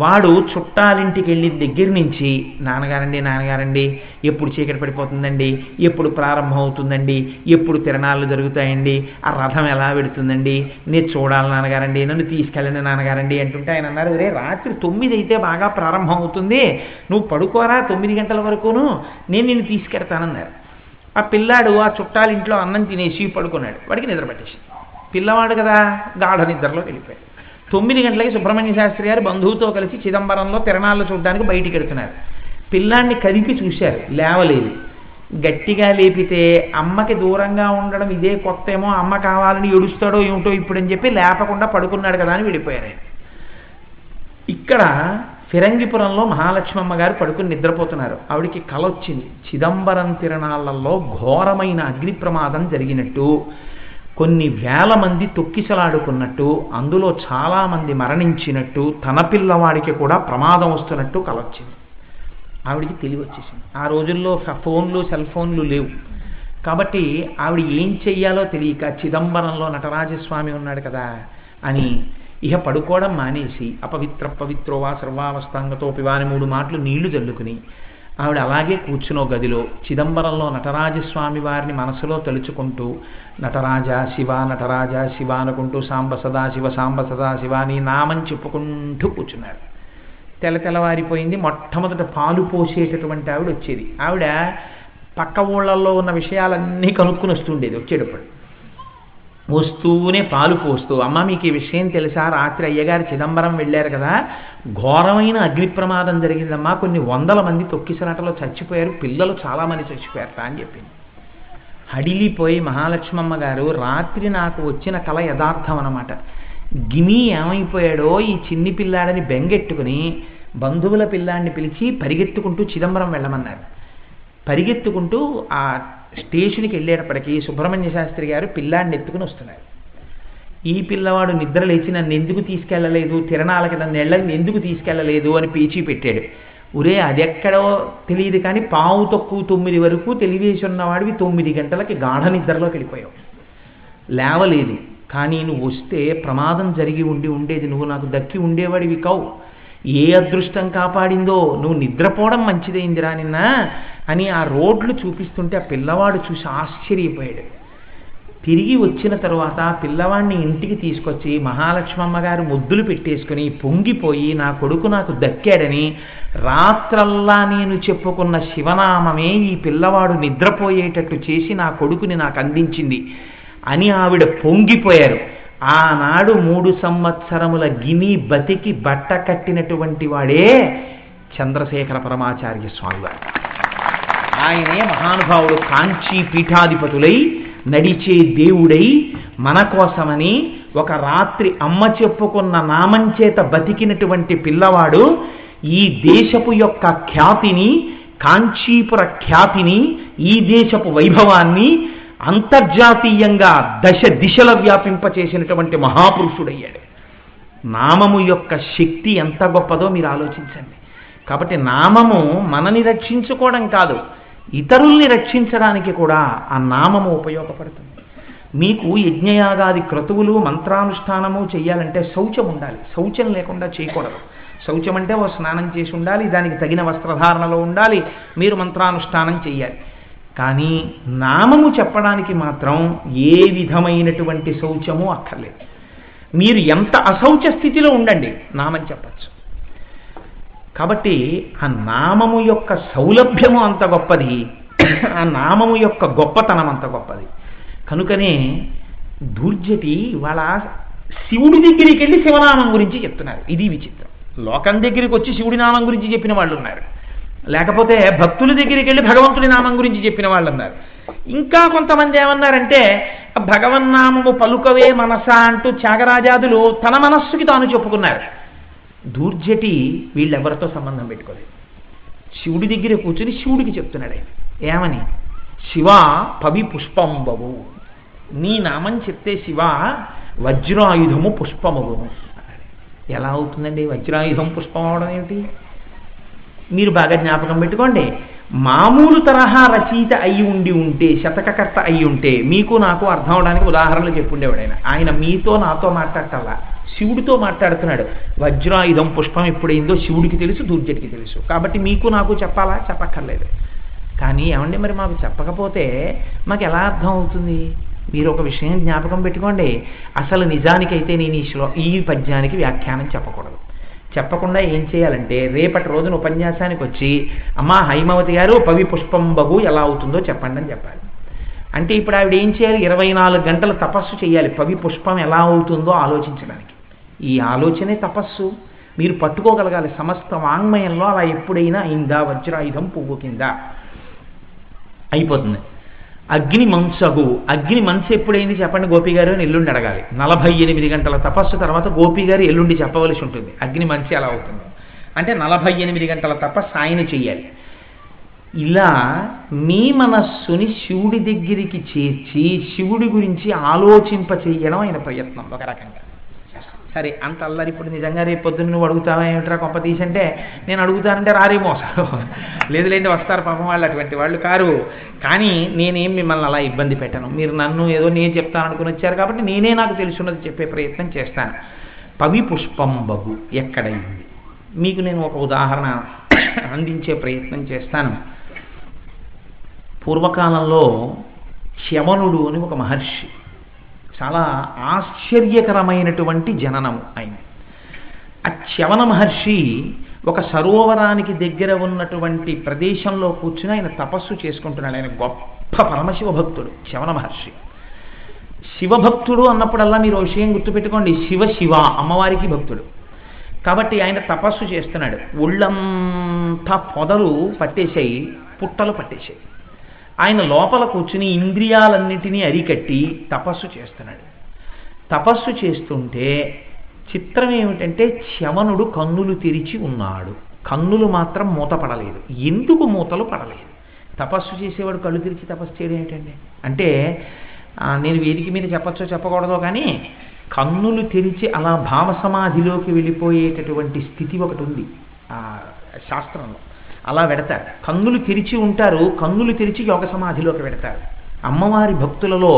వాడు చుట్టాలింటికి వెళ్ళిన దగ్గర నుంచి నాన్నగారండి ఎప్పుడు చీకటి పడిపోతుందండి, ఎప్పుడు ప్రారంభం అవుతుందండి, ఎప్పుడు తిరణాలు జరుగుతాయండి, ఆ రథం ఎలా పెడుతుందండి, నేను చూడాలి నాన్నగారండి, నన్ను తీసుకెళ్ళండి నాన్నగారండి అంటుంటే ఆయన అన్నారు, రే రాత్రి 9 అయితే బాగా ప్రారంభం అవుతుంది, నువ్వు పడుకోరా 9 గంటల వరకును, నేను నిన్ను తీసుకెడతానన్నారు. ఆ పిల్లాడు ఆ చుట్టాలింట్లో అన్నం తినేసి పడుకున్నాడు. వాడికి నిద్ర పట్టేసింది. పిల్లవాడు కదా గాఢ నిద్రలో వెళ్ళిపోయాడు. 9 గంటలకి సుబ్రహ్మణ్య శాస్త్రి గారు బంధువుతో కలిసి చిదంబరంలో తిరణాలు చూడడానికి బయటికి వెళ్తున్నారు. పిల్లాన్ని కదిపి చూశారు, లేవలేదు. గట్టిగా లేపితే అమ్మకి దూరంగా ఉండడం ఇదే కొత్త ఏమో, అమ్మ కావాలని ఏడుస్తాడో ఏమిటో ఇప్పుడని చెప్పి లేపకుండా పడుకున్నాడు కదా అని వెళ్ళిపోయారు. ఇక్కడ ఫిరంగిపురంలో మహాలక్ష్మమ్మ గారు పడుకుని నిద్రపోతున్నారు. ఆవిడికి కల వచ్చింది. చిదంబరం తిరణాళ్లలో ఘోరమైన అగ్ని ప్రమాదం జరిగినట్టు, కొన్ని వేల మంది తొక్కిసలాడుకున్నట్టు, అందులో చాలామంది మరణించినట్టు, తన పిల్లవాడికి కూడా ప్రమాదం వస్తున్నట్టు కల వచ్చింది. ఆవిడికి తెలివి వచ్చేసింది. ఆ రోజుల్లో ఫోన్లు, సెల్ ఫోన్లు లేవు కాబట్టి ఆవిడ ఏం చెయ్యాలో తెలియక చిదంబరంలో నటరాజస్వామి ఉన్నాడు కదా అని ఇహ పడుకోవడం మానేసి పవిత్రోవా సర్వావస్థాంగతో పివాని 3 మాటలు నీళ్లు చల్లుకుని ఆవిడ అలాగే కూర్చునో గదిలో చిదంబరంలో నటరాజస్వామి వారిని మనసులో తలుచుకుంటూ నటరాజ శివ అనుకుంటూ సాంబ సదాశివ అని నామం చెప్పుకుంటూ కూర్చున్నారు. తెల్లవారిపోయింది. మొట్టమొదట పాలు పోసేటటువంటి ఆవిడ వచ్చేది. ఆవిడ పక్క ఊళ్ళల్లో ఉన్న విషయాలన్నీ కనుక్కుని వస్తుండేది. వచ్చేటప్పుడు వస్తూనే పాలు పోస్తూ, అమ్మ మీకు ఈ విషయం తెలుసా, రాత్రి అయ్యగారు చిదంబరం వెళ్ళారు కదా, ఘోరమైన అగ్ని ప్రమాదం జరిగిందమ్మా, కొన్ని 100 మంది తొక్కిసలాటలో చచ్చిపోయారు, పిల్లలు చాలామంది చచ్చిపోయారట అని చెప్పింది. హడిలిపోయి మహాలక్ష్మమ్మ గారు, రాత్రి నాకు వచ్చిన కల యథార్థం అన్నమాట. గిని ఏమైపోయాడో ఈ చిన్ని పిల్లాడని బెంగెట్టుకుని బంధువుల పిల్లాడిని పిలిచి పరిగెత్తుకుంటూ చిదంబరం వెళ్ళమన్నారు. పరిగెత్తుకుంటూ ఆ స్టేషన్కి వెళ్ళేటప్పటికీ సుబ్రహ్మణ్య శాస్త్రి గారు పిల్లాడిని ఎత్తుకుని వస్తున్నారు. ఈ పిల్లవాడు నిద్ర లేచి నన్ను ఎందుకు తీసుకెళ్ళలేదు, తిరణాలకి నన్ను ఎందుకు తీసుకెళ్ళలేదు అని పేచీ పెట్టాడు. ఒరే అదెక్కడో తెలియదు కానీ 9:15 వరకు తెలివేసి ఉన్నవాడివి 9 గంటలకి గాఢ నిద్రలోకి వెళ్ళిపోయావు, లేవలేదు. కానీ నువ్వు వస్తే ప్రమాదం జరిగి ఉండేది, నువ్వు నాకు దక్కి ఉండేవాడివి కావు. ఏ అదృష్టం కాపాడిందో, నువ్వు నిద్రపోవడం మంచిదైందిరా నిన్న అని ఆ రోడ్లు చూపిస్తుంటే ఆ పిల్లవాడు చూసి ఆశ్చర్యపోయాడు. తిరిగి వచ్చిన తర్వాత పిల్లవాడిని ఇంటికి తీసుకొచ్చి మహాలక్ష్మమ్మ గారు ముద్దులు పెట్టేసుకుని పొంగిపోయి నా కొడుకు నాకు దక్కాడని, రాత్రల్లా నేను చెప్పుకున్న శివనామమే ఈ పిల్లవాడు నిద్రపోయేటట్టు చేసి నా కొడుకుని నాకు అందించింది అని ఆవిడ పొంగిపోయారు. ఆనాడు 3 సంవత్సరముల గిని బతికి బట్ట కట్టినటువంటి వాడే చంద్రశేఖర పరమాచార్య స్వామివారు. ఆయనే మహానుభావుడు కాంచీ పీఠాధిపతులై నడిచే దేవుడై మన కోసమని ఒక రాత్రి అమ్మ చెప్పుకున్న నామం చేత బతికినటువంటి పిల్లవాడు ఈ దేశపు యొక్క ఖ్యాతిని, కాంచీపుర ఖ్యాతిని, ఈ దేశపు వైభవాన్ని అంతర్జాతీయంగా దిశల వ్యాపింపచేసినటువంటి మహాపురుషుడయ్యాడు. నామము యొక్క శక్తి ఎంత గొప్పదో మీరు ఆలోచించండి. కాబట్టి నామము మనని రక్షించుకోవడం కాదు, ఇతరుల్ని రక్షించడానికి కూడా ఆ నామము ఉపయోగపడుతుంది. మీకు యజ్ఞయాగాది క్రతువులు మంత్రానుష్ఠానము చేయాలంటే శౌచం ఉండాలి. శౌచం లేకుండా చేయకూడదు. శౌచం అంటే ఓ స్నానం చేసి ఉండాలి, దానికి తగిన వస్త్రధారణలో ఉండాలి, మీరు మంత్రానుష్ఠానం చేయాలి. కానీ నామము చెప్పడానికి మాత్రం ఏ విధమైనటువంటి శౌచము అక్కర్లేదు. మీరు ఎంత అశౌచ స్థితిలో ఉండండి, నామం చెప్పచ్చు. కాబట్టి ఆ నామము యొక్క సౌలభ్యము అంత గొప్పది, ఆ నామము యొక్క గొప్పతనం అంత గొప్పది. కనుకనే దుర్జటి వాళ్ళ శివుడి దగ్గరికి వెళ్ళి శివనామం గురించి చెప్తున్నారు. ఇది విచిత్రం. లోకం దగ్గరికి వచ్చి శివుడి నామం గురించి చెప్పిన వాళ్ళు ఉన్నారు, లేకపోతే భక్తుల దగ్గరికి వెళ్ళి భగవంతుడి నామం గురించి చెప్పిన వాళ్ళు ఉన్నారు. ఇంకా కొంతమంది ఏమన్నారంటే భగవన్నామము పలుకవే మనస అంటూ త్యాగరాజాదులు తన మనస్సుకి తాను చెప్పుకున్నారు. దూర్జటి వీళ్ళెవరితో సంబంధం పెట్టుకోలేదు. శివుడి దగ్గర కూర్చుని శివుడికి చెప్తున్నాడు ఆయన ఏమని, శివ పవి పుష్పంబవు, నీ నామం చెప్తే శివ వజ్రాయుధము పుష్పమగును. ఎలా అవుతుందండి వజ్రాయుధం పుష్పం అవడం ఏమిటి? మీరు బాగా జ్ఞాపకం పెట్టుకోండి. మామూలు తరహా రచయిత అయి ఉంటే, శతకకర్త అయి ఉంటే మీకు నాకు అర్థం అవడానికి ఉదాహరణలు చెప్పుండేవాడు ఆయన మీతో నాతో మాట్లాడటల్లా శివుడితో మాట్లాడుతున్నాడు. వజ్రాయుధం పుష్పం ఎప్పుడైందో శివుడికి తెలుసు, దూర్జటికి తెలుసు. కాబట్టి మీకు నాకు చెప్పాలా? చెప్పక్కర్లేదు. కానీ ఏమండి మరి మాకు చెప్పకపోతే మాకు ఎలా అర్థం అవుతుంది? మీరు ఒక విషయం జ్ఞాపకం పెట్టుకోండి. అసలు నిజానికైతే నేను ఈ పద్యానికి వ్యాఖ్యానం చెప్పకూడదు. చెప్పకుండా ఏం చేయాలంటే రేపటి రోజున ఉపన్యాసానికి వచ్చి అమ్మా హైమవతి గారు పవి పుష్పం బగు ఎలా అవుతుందో చెప్పండి అని చెప్పాలి. అంటే ఇప్పుడు ఆవిడ ఏం చేయాలి? 24 గంటల తపస్సు చేయాలి పవి పుష్పం ఎలా అవుతుందో ఆలోచించడానికి. ఈ ఆలోచనే తపస్సు. మీరు పట్టుకోగలగాలి. సమస్త వాంగ్మయంలో అలా ఎప్పుడైనా అయిందా? వజ్రాయుధం పువ్వు కింద అయిపోతుంది. అగ్ని మంసగు, అగ్ని మనసు ఎప్పుడైంది చెప్పండి గోపి గారు అని ఎల్లుండి అడగాలి. 48 గంటల తపస్సు తర్వాత గోపి గారు ఎల్లుండి చెప్పవలసి ఉంటుంది అగ్ని మనసు ఎలా అవుతుంది అంటే 48 గంటల తపస్సు ఆయన చెయ్యాలి. ఇలా మీ మనస్సుని శివుడి దగ్గరికి చేర్చి శివుడి గురించి ఆలోచింప చేయడం ఆయన ప్రయత్నం ఒక రకంగా. సరే అంత అల్లరి ఇప్పుడు నిజంగా రేపు పొద్దున్న నువ్వు అడుగుతావా ఏమిట్రా కొంప తీసంటే నేను అడుగుతానంటే రారేమో అసలు, లేదులేండి వస్తారు పాపం వాళ్ళు అటువంటి వాళ్ళు కారు. కానీ నేనేం మిమ్మల్ని అలా ఇబ్బంది పెట్టను. మీరు నన్ను ఏదో నేను చెప్తాను అనుకుని వచ్చారు కాబట్టి నేనే నాకు తెలుసున్నది చెప్పే ప్రయత్నం చేస్తాను. పవి పుష్పంబగు ఎక్కడైంది మీకు నేను ఒక ఉదాహరణ అందించే ప్రయత్నం చేస్తాను. పూర్వకాలంలో చ్యవనుడు అని ఒక మహర్షి, చాలా ఆశ్చర్యకరమైనటువంటి జననము ఆయన. ఆ చ్యవన మహర్షి ఒక సరోవరానికి దగ్గర ఉన్నటువంటి ప్రదేశంలో కూర్చుని ఆయన తపస్సు చేసుకుంటున్నాడు. ఆయన గొప్ప పరమశివ భక్తుడు చ్యవన మహర్షి. శివభక్తుడు అన్నప్పుడల్లా మీరు విషయం గుర్తుపెట్టుకోండి, శివ శివ అమ్మవారికి భక్తుడు. కాబట్టి ఆయన తపస్సు చేస్తున్నాడు. ఒళ్ళంతా పొదలు పట్టేశాయి, పుట్టలు పట్టేశాయి. ఆయన లోపల కూర్చుని ఇంద్రియాలన్నిటినీ అరికట్టి తపస్సు చేస్తున్నాడు. తపస్సు చేస్తుంటే చిత్రం ఏమిటంటే చ్యవనుడు కన్నులు తెరిచి ఉన్నాడు, కన్నులు మాత్రం మూత పడలేదు. ఎందుకు మూతలు పడలేదు? తపస్సు చేసేవాడు కళ్ళు తెరిచి తపస్సు చేయడం ఏమిటండి అంటే, నేను వేదిక మీద చెప్పచ్చో చెప్పకూడదో కానీ కన్నులు తెరిచి అలా భావ సమాధిలోకి వెళ్ళిపోయేటటువంటి స్థితి ఒకటి ఉంది శాస్త్రంలో. అలా వెడతారు, కన్నులు తెరిచి ఉంటారు, కన్నులు తెరిచి యోగ సమాధిలోకి వెడతారు. అమ్మవారి భక్తులలో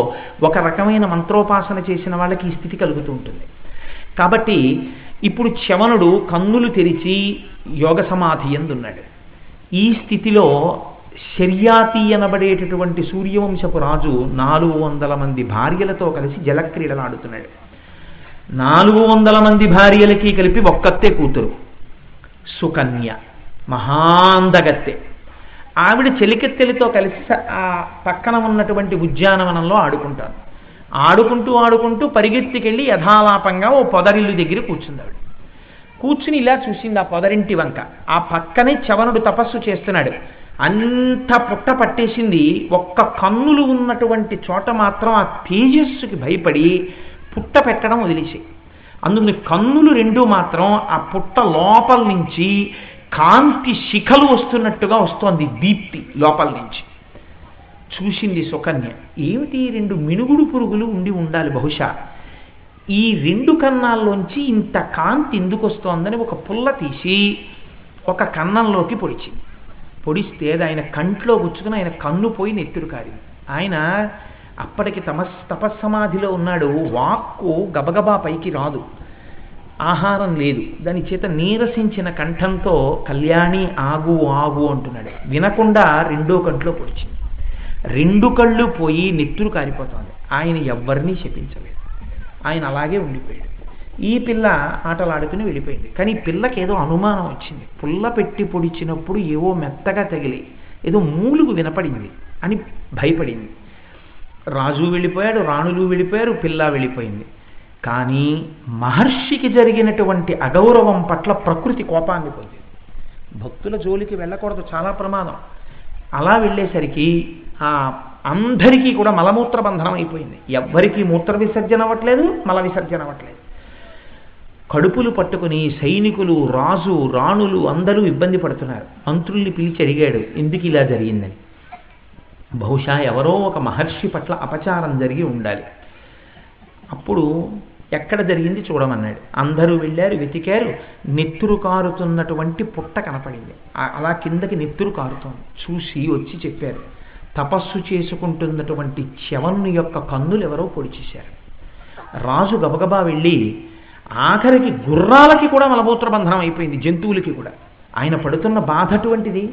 ఒక రకమైన మంత్రోపాసన చేసిన వాళ్ళకి ఈ స్థితి కలుగుతూ ఉంటుంది. కాబట్టి ఇప్పుడు చ్యవనుడు కన్నులు తెరిచి యోగ సమాధి ఎందున్నాడు. ఈ స్థితిలో శర్యాతి అనబడేటటువంటి సూర్యవంశపు రాజు 400 మంది భార్యలతో కలిసి జలక్రీడలు ఆడుతున్నాడు. 400 మంది భార్యలకి కలిపి ఒక్కతే కూతురు సుకన్య, మహాందగత్తె. ఆవిడ చెలికెత్తెలతో కలిసి ఆ పక్కన ఉన్నటువంటి ఉద్యానవనంలో ఆడుకుంటారు. ఆడుకుంటూ పరిగెత్తికెళ్ళి యథాలాపంగా ఓ పొదరిల్లు దగ్గర కూర్చుంది. ఆవిడ కూర్చుని ఇలా చూసింది ఆ పొదరింటి వంక. ఆ పక్కనే చ్యవనుడు తపస్సు చేస్తున్నాడు. అంత పుట్ట పట్టేసింది. ఒక్క కన్నులు ఉన్నటువంటి చోట మాత్రం ఆ తేజస్సుకి భయపడి పుట్ట పెట్టడం వదిలేసి, అందుకని కన్నులు రెండు మాత్రం ఆ పుట్ట లోపల నుంచి కాంతి శిఖలు వస్తున్నట్టుగా వస్తోంది, దీప్తి లోపల నుంచి. చూసింది సుకన్య, ఏమిటి 2 మినుగుడు పురుగులు ఉండాలి బహుశా, ఈ 2 కన్నాల్లోంచి ఇంత కాంతి ఎందుకు వస్తోందని ఒక పుల్ల తీసి ఒక కన్నంలోకి పొడిచింది. పొడిస్తే అది ఆయన కంట్లో గుచ్చుకుని ఆయన కన్ను పోయి నెత్తురు కారింది. ఆయన అప్పటికి తపస్సమాధిలో ఉన్నాడు. వాక్కు గబగబా పైకి రాదు, ఆహారం లేదు. దాని చేత నీరసించిన కంఠంతో కళ్యాణి ఆగు ఆగు అంటున్నాడు. వినకుండా 2వ కంట్లో పొడిచింది. 2 కళ్ళు పోయి నెత్తురు కారిపోతుంది. ఆయన ఎవ్వరినీ శపించలేదు, ఆయన అలాగే ఉండిపోయాడు. ఈ పిల్ల ఆటలాడుకుని వెళ్ళిపోయింది. కానీ పిల్లకి ఏదో అనుమానం వచ్చింది. పుల్ల పెట్టి పొడిచినప్పుడు ఏవో మెత్తగా తగిలి ఏదో మూలుగు వినపడింది అని భయపడింది. రాజు వెళ్ళిపోయాడు, రాణులు వెళ్ళిపోయారు, పిల్ల వెళ్ళిపోయింది. కానీ మహర్షికి జరిగినటువంటి అగౌరవం పట్ల ప్రకృతి కోపాన్ని పొందింది. భక్తుల జోలికి వెళ్ళకూడదు, చాలా ప్రమాదం. అలా వెళ్ళేసరికి అందరికీ కూడా మలమూత్ర బంధనం అయిపోయింది. ఎవ్వరికీ మూత్ర విసర్జన అవ్వట్లేదు, మల విసర్జన అవ్వట్లేదు. కడుపులు పట్టుకుని సైనికులు, రాజు, రాణులు అందరూ ఇబ్బంది పడుతున్నారు. మంత్రుల్ని పిలిచి అడిగాడు ఎందుకు ఇలా జరిగిందని. బహుశా ఎవరో ఒక మహర్షి పట్ల అపచారం జరిగి ఉండాలి. అప్పుడు ఎక్కడ జరిగింది చూడమన్నాడు. అందరూ వెళ్ళారు, వెతికారు. నెత్తురు కారుతున్నటువంటి పుట్ట కనపడింది. అలా కిందకి నెత్తురు కారుతోంది. చూసి వచ్చి చెప్పారు, తపస్సు చేసుకుంటున్నటువంటి చ్యవనుని యొక్క కన్నులు ఎవరో పొడిచేశారు. రాజు గబగబా వెళ్ళి ఆఖరికి గుర్రాలకి కూడా మలమూత్ర బంధనం అయిపోయింది, జంతువులకి కూడా. ఆయన పడుతున్న బాధ అటువంటిది.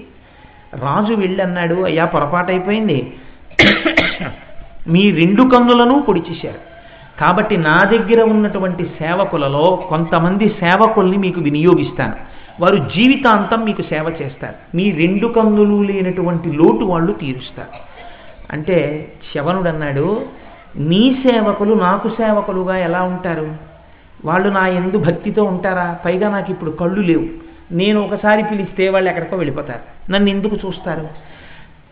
రాజు వెళ్ళి అన్నాడు, అయ్యా పొరపాటైపోయింది, మీ 2 కన్నులను పొడిచేశారు. కాబట్టి నా దగ్గర ఉన్నటువంటి సేవకులలో కొంతమంది సేవకుల్ని మీకు వినియోగిస్తాను, వారు జీవితాంతం మీకు సేవ చేస్తారు. మీ 2 కన్నులు లేనటువంటి లోటు వాళ్ళు తీరుస్తారు. అంటే చ్యవనుడు అన్నాడు, నీ సేవకులు నాకు సేవకులుగా ఎలా ఉంటారు? వాళ్ళు నా యందు భక్తితో ఉంటారా? పైగా నాకు ఇప్పుడు కళ్ళు లేవు, నేను ఒకసారి పిలిస్తే వాళ్ళు ఎక్కడికో వెళ్ళిపోతారు, నన్ను ఎందుకు చూస్తారు?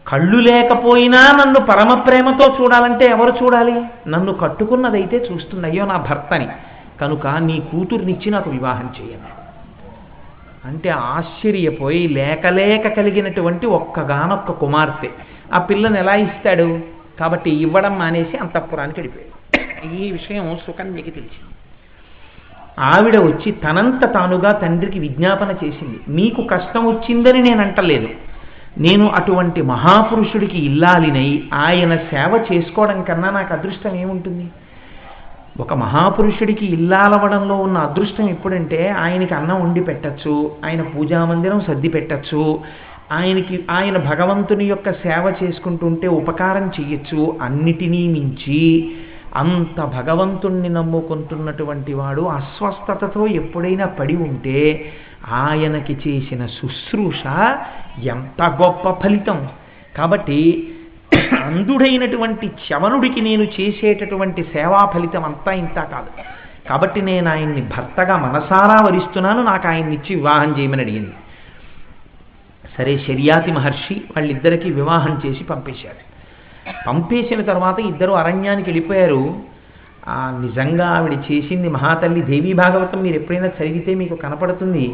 కళ్ళు లేకపోయినా నన్ను పరమ ప్రేమతో చూడాలంటే ఎవరు చూడాలి? నన్ను కట్టుకున్నదైతే చూస్తుంది, అయ్యో నా భర్తని, కనుక నీ కూతుర్నిచ్చి నాకు వివాహం చేయను అంటే ఆశ్చర్యపోయి లేక కలిగినటువంటి ఒక్కగానొక్క కుమార్తె ఆ పిల్లని ఎలా ఇస్తాడు? కాబట్టి ఇవ్వడం మానేసి అంతఃపురానికి వెళ్ళిపోయాడు. ఈ విషయం సుకన్యకి తెలిసింది. ఆవిడ వచ్చి తనంత తానుగా తండ్రికి విజ్ఞాపన చేసింది. మీకు కష్టం వచ్చిందని నేను అంటలేదు, నేను అటువంటి మహాపురుషుడికి ఇల్లాలినై ఆయన సేవ చేసుకోవడం కన్నా నాకు అదృష్టం ఏముంటుంది? ఒక మహాపురుషుడికి ఇల్లాలవడంలో ఉన్న అదృష్టం ఎప్పుడంటే ఆయనకి అన్నం వండి పెట్టచ్చు, ఆయన పూజామందిరం సర్ది పెట్టచ్చు, ఆయన భగవంతుని యొక్క సేవ చేసుకుంటుంటే ఉపకారం చెయ్యొచ్చు. అన్నిటినీ మించి అంత భగవంతుణ్ణి నమ్ముకుంటున్నటువంటి వాడు అస్వస్థతతో ఎప్పుడైనా పడి ఉంటే ఆయనకి చేసిన శుశ్రూష ఎంత గొప్ప ఫలితం. కాబట్టి అంధుడైనటువంటి చవనుడికి నేను చేసేటటువంటి సేవా ఫలితం అంతా ఇంత కాదు. కాబట్టి నేను ఆయన్ని భర్తగా మనసారా వరిస్తున్నాను, నాకు ఆయన్ని ఇచ్చి వివాహం చేయమని అడిగింది. సరే, శర్యాతి మహర్షి వాళ్ళిద్దరికీ వివాహం చేసి పంపేశారు. పంపేసిన తర్వాత ఇద్దరు అరణ్యానికి వెళ్ళిపోయారు. నిజంగా ఆవిడ చేసింది మహాతల్లి దేవీ భాగవతం మీరు ఎప్పుడైనా చదివితే మీకు కనపడుతుంది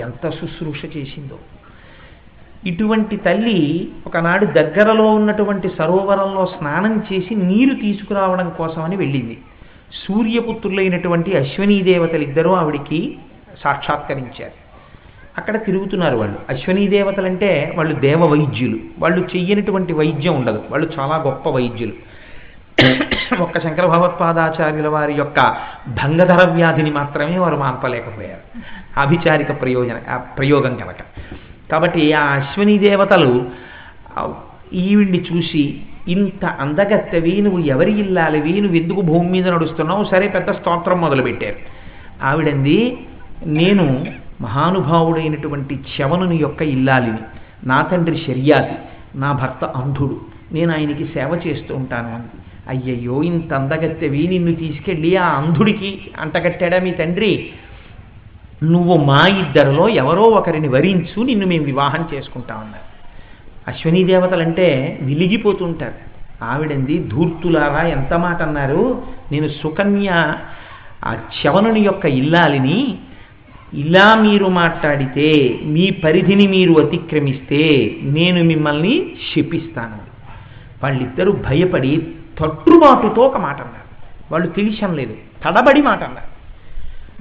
ఎంత శుశ్రూష చేసిందో. ఇటువంటి తల్లి ఒకనాడు దగ్గరలో ఉన్నటువంటి సరోవరంలో స్నానం చేసి నీరు తీసుకురావడం కోసమని వెళ్ళింది. సూర్యపుత్రులైనటువంటి అశ్వనీ దేవతలిద్దరూ ఆవిడికి సాక్షాత్కరించారు. అక్కడ తిరుగుతున్నారు వాళ్ళు. అశ్వనీ దేవతలంటే వాళ్ళు దేవ వైద్యులు, వాళ్ళు చెయ్యనటువంటి వైద్యం ఉండదు, వాళ్ళు చాలా గొప్ప వైద్యులు. ఒక్క శంకర భగవత్పాదాచార్యుల వారి యొక్క భంగధర వ్యాధిని మాత్రమే వారు మాన్పలేకపోయారు, అభిచారిక ప్రయోగం కనుక. కాబట్టి ఆ అశ్వనీ దేవతలు ఈవిడ్ని చూసి, ఇంత అందగత్తెవి, నువ్వు ఎవరి ఇల్లాలివి, నువ్వు ఎందుకు భూమి మీద నడుస్తున్నావు, సరే పెద్ద స్తోత్రం మొదలుపెట్టారు. ఆవిడంది, నేను మహానుభావుడైనటువంటి చవనుని యొక్క ఇల్లాలిని, నా తండ్రి శర్యాతి, నా భర్త అంధుడు, నేను ఆయనకి సేవ చేస్తూ ఉంటాను అంది. అయ్యయ్యో, ఇంత అందగత్తెవి, నిన్ను తీసుకెళ్ళి ఆ అంధుడికి అంటగట్టాడా మీ తండ్రి? నువ్వు మా ఇద్దరిలో ఎవరో ఒకరిని వరించు, నిన్ను మేము వివాహం చేసుకుంటామన్నారు. అశ్వనీ దేవతలంటే విలిగిపోతుంటారు. ఆవిడంది, ధూర్తులారా ఎంత మాట అన్నారు, నేను సుకన్య ఆ చవనుని యొక్క ఇల్లాలిని, ఇలా మీరు మాట్లాడితే, మీ పరిధిని మీరు అతిక్రమిస్తే నేను మిమ్మల్ని శపిస్తాను. వాళ్ళిద్దరూ భయపడి తట్టుబాటుతో ఒక మాట అన్నారు. వాళ్ళు తెలిసనలేదు, తడబడి మాట అన్నారు.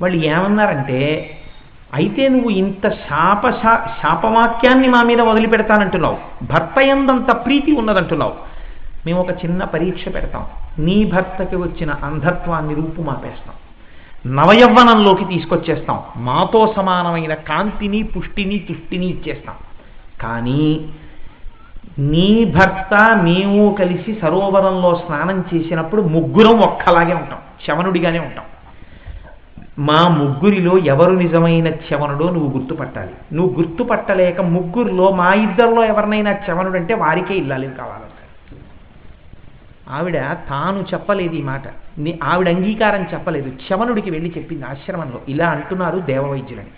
వాళ్ళు ఏమన్నారంటే, అయితే నువ్వు ఇంత శాపవాక్యాన్ని మా మీద వదిలిపెడతానంటున్నావు, భర్త యందంత ప్రీతి ఉన్నదంటున్నావు, మేము ఒక చిన్న పరీక్ష పెడతాం, నీ భర్తకి వచ్చిన అంధత్వాన్ని రూపుమాపేస్తాం, నవయవ్వనంలోకి తీసుకొచ్చేస్తాం, మాతో సమానమైన కాంతిని పుష్టిని తుష్టిని ఇచ్చేస్తాం. కానీ నీ భర్త మేము కలిసి సరోవరంలో స్నానం చేసినప్పుడు ముగ్గురం ఒక్కలాగే ఉంటాం, చవనుడిగానే ఉంటాం. మా ముగ్గురిలో ఎవరు నిజమైన చవనుడో నువ్వు గుర్తుపట్టాలి. నువ్వు గుర్తుపట్టలేక ముగ్గురిలో మా ఇద్దరిలో ఎవరినైనా చవనుడు అంటే వారికే ఇల్లాలి కావాలంట. ఆవిడ తాను చెప్పలేదు ఈ మాట, ఆవిడ అంగీకారం చెప్పలేదు, చవనుడికి వెళ్ళి చెప్పింది ఆశ్రమంలో, ఇలా అంటున్నారు దేవవైద్యులని.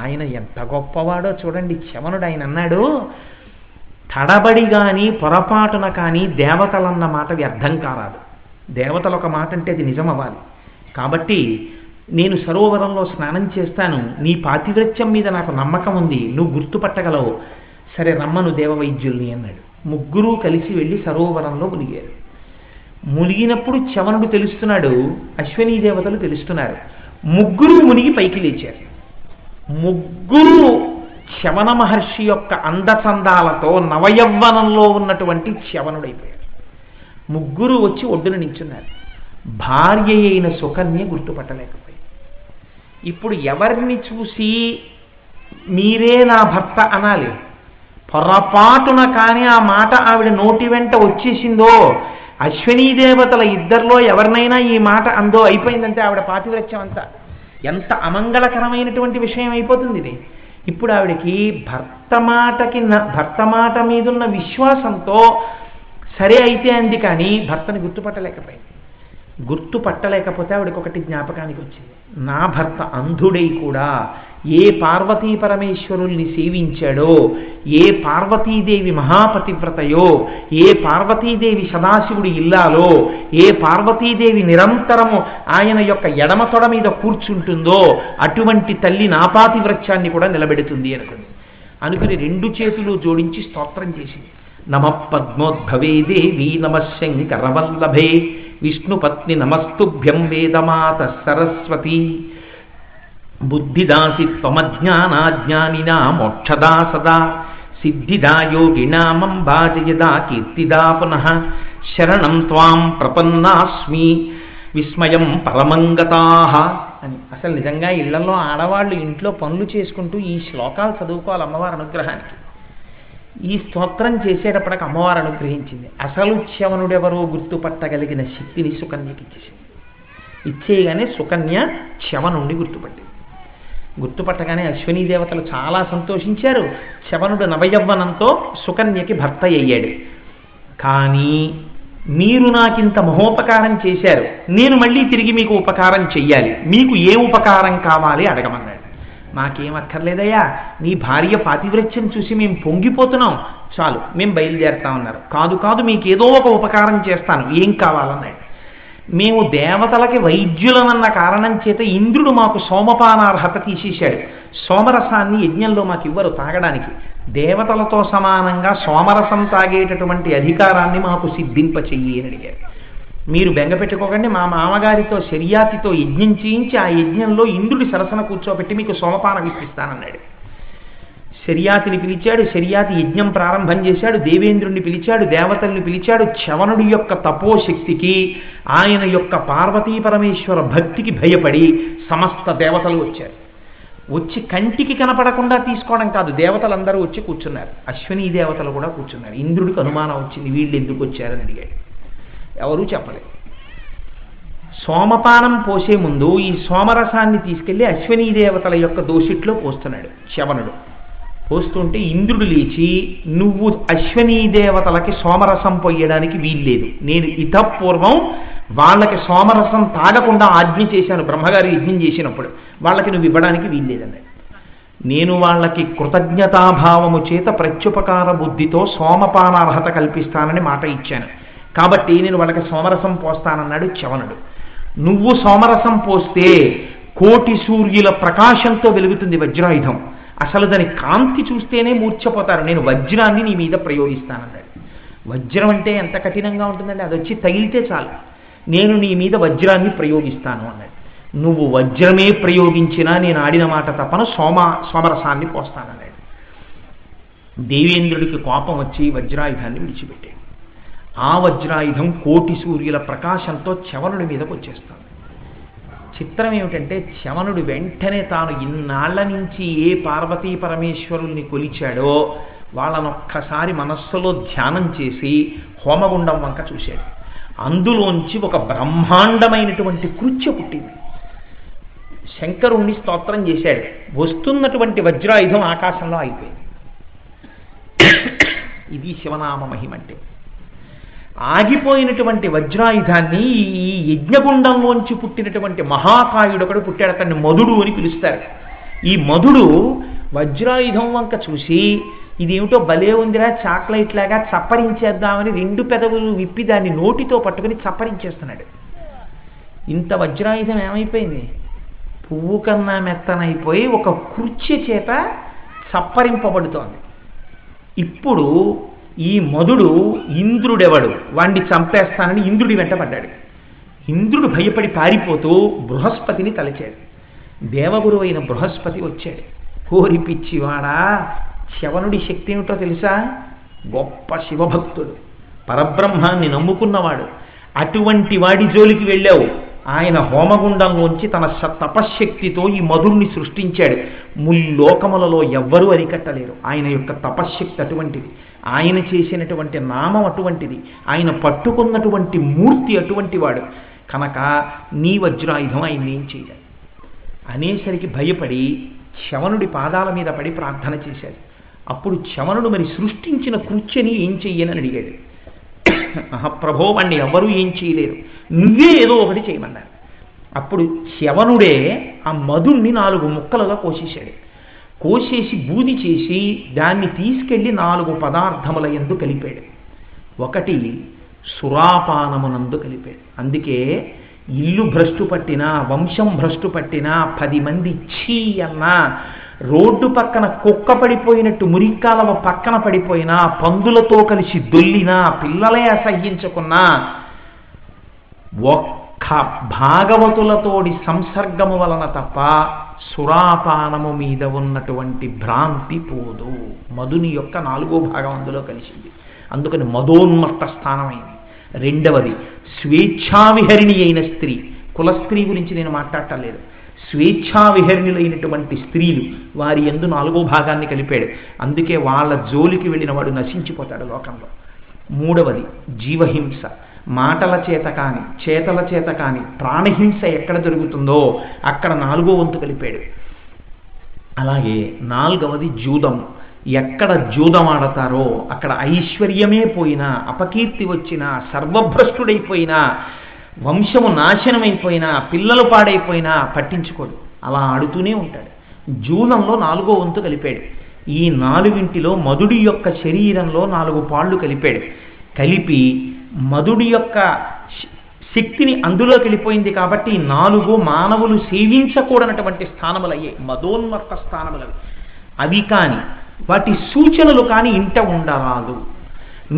ఆయన ఎంత గొప్పవాడో చూడండి. చవనుడు ఆయన అన్నాడు, తడబడి కానీ పొరపాటున కానీ దేవతలన్న మాట వ్యర్థం కారాదు. దేవతలు ఒక మాట అంటే అది నిజం అవ్వాలి. కాబట్టి నేను సరోవరంలో స్నానం చేస్తాను, నీ పాతివ్రత్యం మీద నాకు నమ్మకం ఉంది, నువ్వు గుర్తుపట్టగలవు, సరే రమ్మను దేవవైద్యుల్ని అన్నాడు. ముగ్గురు కలిసి వెళ్ళి సరోవరంలో మునిగారు. మునిగినప్పుడు చవనుడు తెలుస్తున్నాడు, అశ్వనీ దేవతలు తెలుస్తున్నారు. ముగ్గురు మునిగి పైకి లేచారు. ముగ్గురు చవన మహర్షి యొక్క అందచందాలతో నవయవ్వనంలో ఉన్నటువంటి చవనుడైపోయారు. ముగ్గురు వచ్చి ఒడ్డున నించున్నారు. భార్య అయిన సుకన్య గుర్తుపట్టలేకపోయింది. ఇప్పుడు ఎవరిని చూసి మీరే నా భర్త అనాలి? పొరపాటున కానీ ఆ మాట ఆవిడ నోటి వెంట వచ్చేసిందో, అశ్వనీ దేవతల ఇద్దరిలో ఎవరినైనా ఈ మాట అందో, అయిపోయిందంటే ఆవిడ పాతివ్రత్యం అంతా ఎంత అమంగళకరమైనటువంటి విషయం అయిపోతుంది ఇది. ఇప్పుడు ఆవిడకి భర్త మాట మీదున్న విశ్వాసంతో సరే అయితే అంది, కానీ భర్తని గుర్తుపట్టలేకపోయింది. గుర్తు పట్టలేకపోతే ఆవిడకి ఒకటి జ్ఞాపకానికి వచ్చింది. నా భర్త అంధుడై కూడా ఏ పార్వతీ పరమేశ్వరుల్ని సేవించాడో, ఏ పార్వతీదేవి మహాపతివ్రతయో, ఏ పార్వతీదేవి సదాశివుడి ఇల్లాలో, ఏ పార్వతీదేవి నిరంతరము ఆయన యొక్క ఎడమ తొడ మీద కూర్చుంటుందో అటువంటి తల్లి నాపాతివ్రత్యాన్ని కూడా నిలబెడుతుంది అనుకుని 2 చేతులు జోడించి స్తోత్రం చేసింది. నమ పద్మోద్భవే దేవి నమ శంకరవల్లభే విష్ణుపత్ని నమస్తుభ్యం వేదమాత సరస్వతి బుద్ధిదాసి త్వమజ్ఞానాజ్ఞానినా మోక్షదా సదా సిద్ధిదా యోగినామంబా జయదా కీర్తిదా పునః శరణం త్వాం ప్రపన్నాస్మి విస్మయం పరమంగతాః అని. అసలు నిజంగా ఇళ్లలో ఆడవాళ్ళు ఇంట్లో పనులు చేసుకుంటూ ఈ శ్లోకాలు చదువుకోవాలి అమ్మవారి అనుగ్రహానికి. ఈ స్తోత్రం చేసేటప్పటికి అమ్మవారు అనుగ్రహించింది. అసలు చ్యవనుడెవరో గుర్తుపట్టగలిగిన శక్తిని సుకన్యకి ఇచ్చేసింది. ఇచ్చేయగానే సుకన్య చ్యవనుండి గుర్తుపట్టగానే అశ్వినీ దేవతలు చాలా సంతోషించారు. చ్యవనుడు నవయవ్వనంతో సుకన్యకి భర్త అయ్యాడు. కానీ మీరు నాకింత మహోపకారం చేశారు, నేను మళ్ళీ తిరిగి మీకు ఉపకారం చెయ్యాలి, మీకు ఏ ఉపకారం కావాలి అడగమన్నాడు. మాకేం అక్కర్లేదయ్యా, నీ భార్య పాతివ్రత్యం చూసి మేము పొంగిపోతున్నాం, చాలు మేము బయలుదేరుతామన్నారు. కాదు మీకు ఏదో ఒక ఉపకారం చేస్తాను, ఏం కావాలన్నాడు. మేము దేవతలకి వైద్యులనన్న కారణం చేత ఇంద్రుడు మాకు సోమపానార్హత తీసేశాడు. సోమరసాన్ని యజ్ఞంలో మాకు ఇవ్వరు తాగడానికి. దేవతలతో సమానంగా సోమరసం తాగేటటువంటి అధికారాన్ని మాకు సిద్ధింపచెయ్యి అని అడిగారు. మీరు బెంగ పెట్టుకోకండి, మా మామగారితో శర్యాతితో యజ్ఞం చేయించి ఆ యజ్ఞంలో ఇంద్రుడి సరసన కూర్చోబెట్టి మీకు సోమపానం ఇప్పిస్తానన్నాడు. శర్యాతిని పిలిచాడు. శర్యాతి యజ్ఞం ప్రారంభం చేశాడు. దేవేంద్రుడిని పిలిచాడు, దేవతల్ని పిలిచాడు. చ్యవనుడి యొక్క తపోశక్తికి, ఆయన యొక్క పార్వతీ పరమేశ్వర భక్తికి భయపడి సమస్త దేవతలు వచ్చారు. వచ్చి కంటికి కనపడకుండా తీసుకోవడం కాదు, దేవతలందరూ వచ్చి కూర్చున్నారు. అశ్వినీ దేవతలు కూడా కూర్చున్నారు. ఇంద్రుడికి అనుమానం వచ్చింది, వీళ్ళు ఎందుకు వచ్చారని అడిగాడు. ఎవరూ చెప్పలేదు. సోమపానం పోసే ముందు ఈ సోమరసాన్ని తీసుకెళ్లి అశ్వినీ దేవతల యొక్క దోషిట్లో పోస్తున్నాడు చ్యవనుడు. పోస్తుంటే ఇంద్రుడు లేచి, నువ్వు అశ్వినీ దేవతలకి సోమరసం పోయడానికి వీల్లేదు, నేను ఇతపూర్వం వాళ్ళకి సోమరసం తాగకుండా ఆజ్ఞ చేశాను బ్రహ్మగారు యజ్ఞం చేసినప్పుడు, వాళ్ళకి నువ్వు ఇవ్వడానికి వీల్లేదన్నాడు. నేను వాళ్ళకి కృతజ్ఞతాభావము చేత ప్రత్యుపకార బుద్ధితో సోమపానార్హత కల్పిస్తానని మాట ఇచ్చాను, కాబట్టి నేను వాళ్ళకి సోమరసం పోస్తానన్నాడు చ్యవనుడు. నువ్వు సోమరసం పోస్తే 1,000,000 సూర్యుల ప్రకాశంతో వెలుగుతుంది వజ్రాయుధం, అసలు దాని కాంతి చూస్తేనే మూర్ఛపోతారు, నేను వజ్రాన్ని నీ మీద ప్రయోగిస్తానన్నాడు. వజ్రం అంటే ఎంత కఠినంగా ఉంటుందండి, అది వచ్చి తగిలితే చాలు, నేను నీ మీద వజ్రాన్ని ప్రయోగిస్తాను అన్నాడు. నువ్వు వజ్రమే ప్రయోగించినా నేను ఆడిన మాట తప్పను, సోమరసాన్ని పోస్తానన్నాడు. దేవేంద్రుడికి కోపం వచ్చి వజ్రాయుధాన్ని విడిచిపెట్టాడు. ఆ వజ్రాయుధం 1,000,000 సూర్యుల ప్రకాశంతో చ్యవనుడి మీదకి వచ్చేస్తాడు. చిత్రం ఏమిటంటే చ్యవనుడు వెంటనే తాను ఇన్నాళ్ల నుంచి ఏ పార్వతీ పరమేశ్వరుల్ని కొలిచాడో వాళ్ళనొక్కసారి మనస్సులో ధ్యానం చేసి హోమగుండం వంక చూశాడు. అందులోంచి ఒక బ్రహ్మాండమైనటువంటి కృత్య పుట్టింది. శంకరుణ్ణి స్తోత్రం చేశాడు. వస్తున్నటువంటి వజ్రాయుధం ఆకాశంలో అయిపోయింది. ఇది శివనామ మహిమంటే. ఆగిపోయినటువంటి వజ్రాయుధాన్ని ఈ యజ్ఞగుండంలోంచి పుట్టినటువంటి మహాకాయుడు ఒకడు పుట్టాడు, అతన్ని మధుడు అని పిలుస్తారు. ఈ మధుడు వజ్రాయుధం వంక చూసి ఇదేమిటో భలే ఉందిరా, చాక్లెట్ లాగా చప్పరించేద్దామని 2 పెదవులు విప్పి దాన్ని నోటితో పట్టుకుని చప్పరించేస్తున్నాడు. ఇంత వజ్రాయుధం ఏమైపోయింది, పువ్వు కన్నా మెత్తనైపోయి ఒక కృత్య చేత చప్పరింపబడుతోంది. ఇప్పుడు ఈ మధుడు ఇంద్రుడెవడు, వాణ్ణి చంపేస్తానని ఇంద్రుడి వెంటబడ్డాడు. ఇంద్రుడు భయపడి పారిపోతూ బృహస్పతిని తలచాడు. దేవగురు అయిన బృహస్పతి వచ్చాడు. కోరి పిచ్చివాడా, చ్యవనుడి శక్తి ఏమిటో తెలుసా, గొప్ప శివభక్తుడు, పరబ్రహ్మాన్ని నమ్ముకున్నవాడు, అటువంటి వాడి జోలికి వెళ్ళావు. ఆయన హోమగుండంలోంచి తన తపశ్శక్తితో ఈ మధుడిని సృష్టించాడు. ముల్లోకములలో ఎవ్వరూ అరికట్టలేరు. ఆయన యొక్క తపశ్శక్తి అటువంటిది, ఆయన చేసినటువంటి నామం అటువంటిది, ఆయన పట్టుకున్నటువంటి మూర్తి అటువంటి వాడు కనుక నీ వజ్రాయుధం ఆయన్ని ఏం చేయాలి అనేసరికి భయపడి చ్యవనుడి పాదాల మీద పడి ప్రార్థన చేశాడు. అప్పుడు చ్యవనుడు మరి సృష్టించిన కృత్యని ఏం చెయ్యనని అడిగాడు. మహాప్రభో వాణ్ణి ఎవరూ ఏం చేయలేరు, నువ్వే ఏదో ఒకటి చేయమన్నారు. అప్పుడు శవనుడే ఆ మధుణ్ణి 4 ముక్కలుగా కోసేశాడు. కోసేసి బూది చేసి దాన్ని తీసుకెళ్లి 4 పదార్థముల యందు కలిపాడు. ఒకటి సురాపానమునందు కలిపాడు. అందుకే ఇల్లు భ్రష్టు పట్టినా, వంశం భ్రష్టు పట్టినా, 10 మంది ఛీ అన్నా, రోడ్డు పక్కన కుక్క పడిపోయినట్టు మురికాలవ పక్కన పడిపోయినా, పందులతో కలిసి దొల్లినా, పిల్లలే అసహ్యించుకున్నా, ఒక్క భాగవతులతోడి సంసర్గము వలన తప్ప సురాపానము మీద ఉన్నటువంటి భ్రాంతి పోదు. మధుని యొక్క 4వ భాగం అందులో కలిసింది. అందుకని మధోన్మత్త స్థానమైంది. రెండవది స్వేచ్ఛావిహరిణి అయిన స్త్రీ. కులస్త్రీ గురించి నేను మాట్లాడటలేదు. స్వేచ్ఛావిహరిణులైనటువంటి స్త్రీలు, వారి యందు 4వ భాగాన్ని కలిపాడు. అందుకే వాళ్ళ జోలికి వెళ్ళిన వాడు నశించిపోతాడు లోకంలో. మూడవది జీవహింస. మాటల చేత కానీ, చేతల చేత కానీ ప్రాణహింస ఎక్కడ జరుగుతుందో అక్కడ 4వ వంతు కలిపాడు. అలాగే 4వది జూదం. ఎక్కడ జూదం ఆడతారో అక్కడ ఐశ్వర్యమే పోయినా, అపకీర్తి వచ్చినా, సర్వభ్రష్టుడైపోయినా, వంశము నాశనమైపోయినా, పిల్లలు పాడైపోయినా పట్టించుకోడు, అలా ఆడుతూనే ఉంటాడు. జూదంలో 4వ వంతు కలిపాడు. ఈ 4 మధుడి యొక్క శరీరంలో 4 పాళ్ళు కలిపాడు. కలిపి మధుడి యొక్క శక్తిని అందులోకి వెళ్ళిపోయింది కాబట్టి 4 మానవులు సేవించకూడనటువంటి స్థానములయ్యాయి, మధోన్మత్త స్థానములవి. అవి కానీ వాటి సూచనలు కానీ ఇంట ఉండరాదు.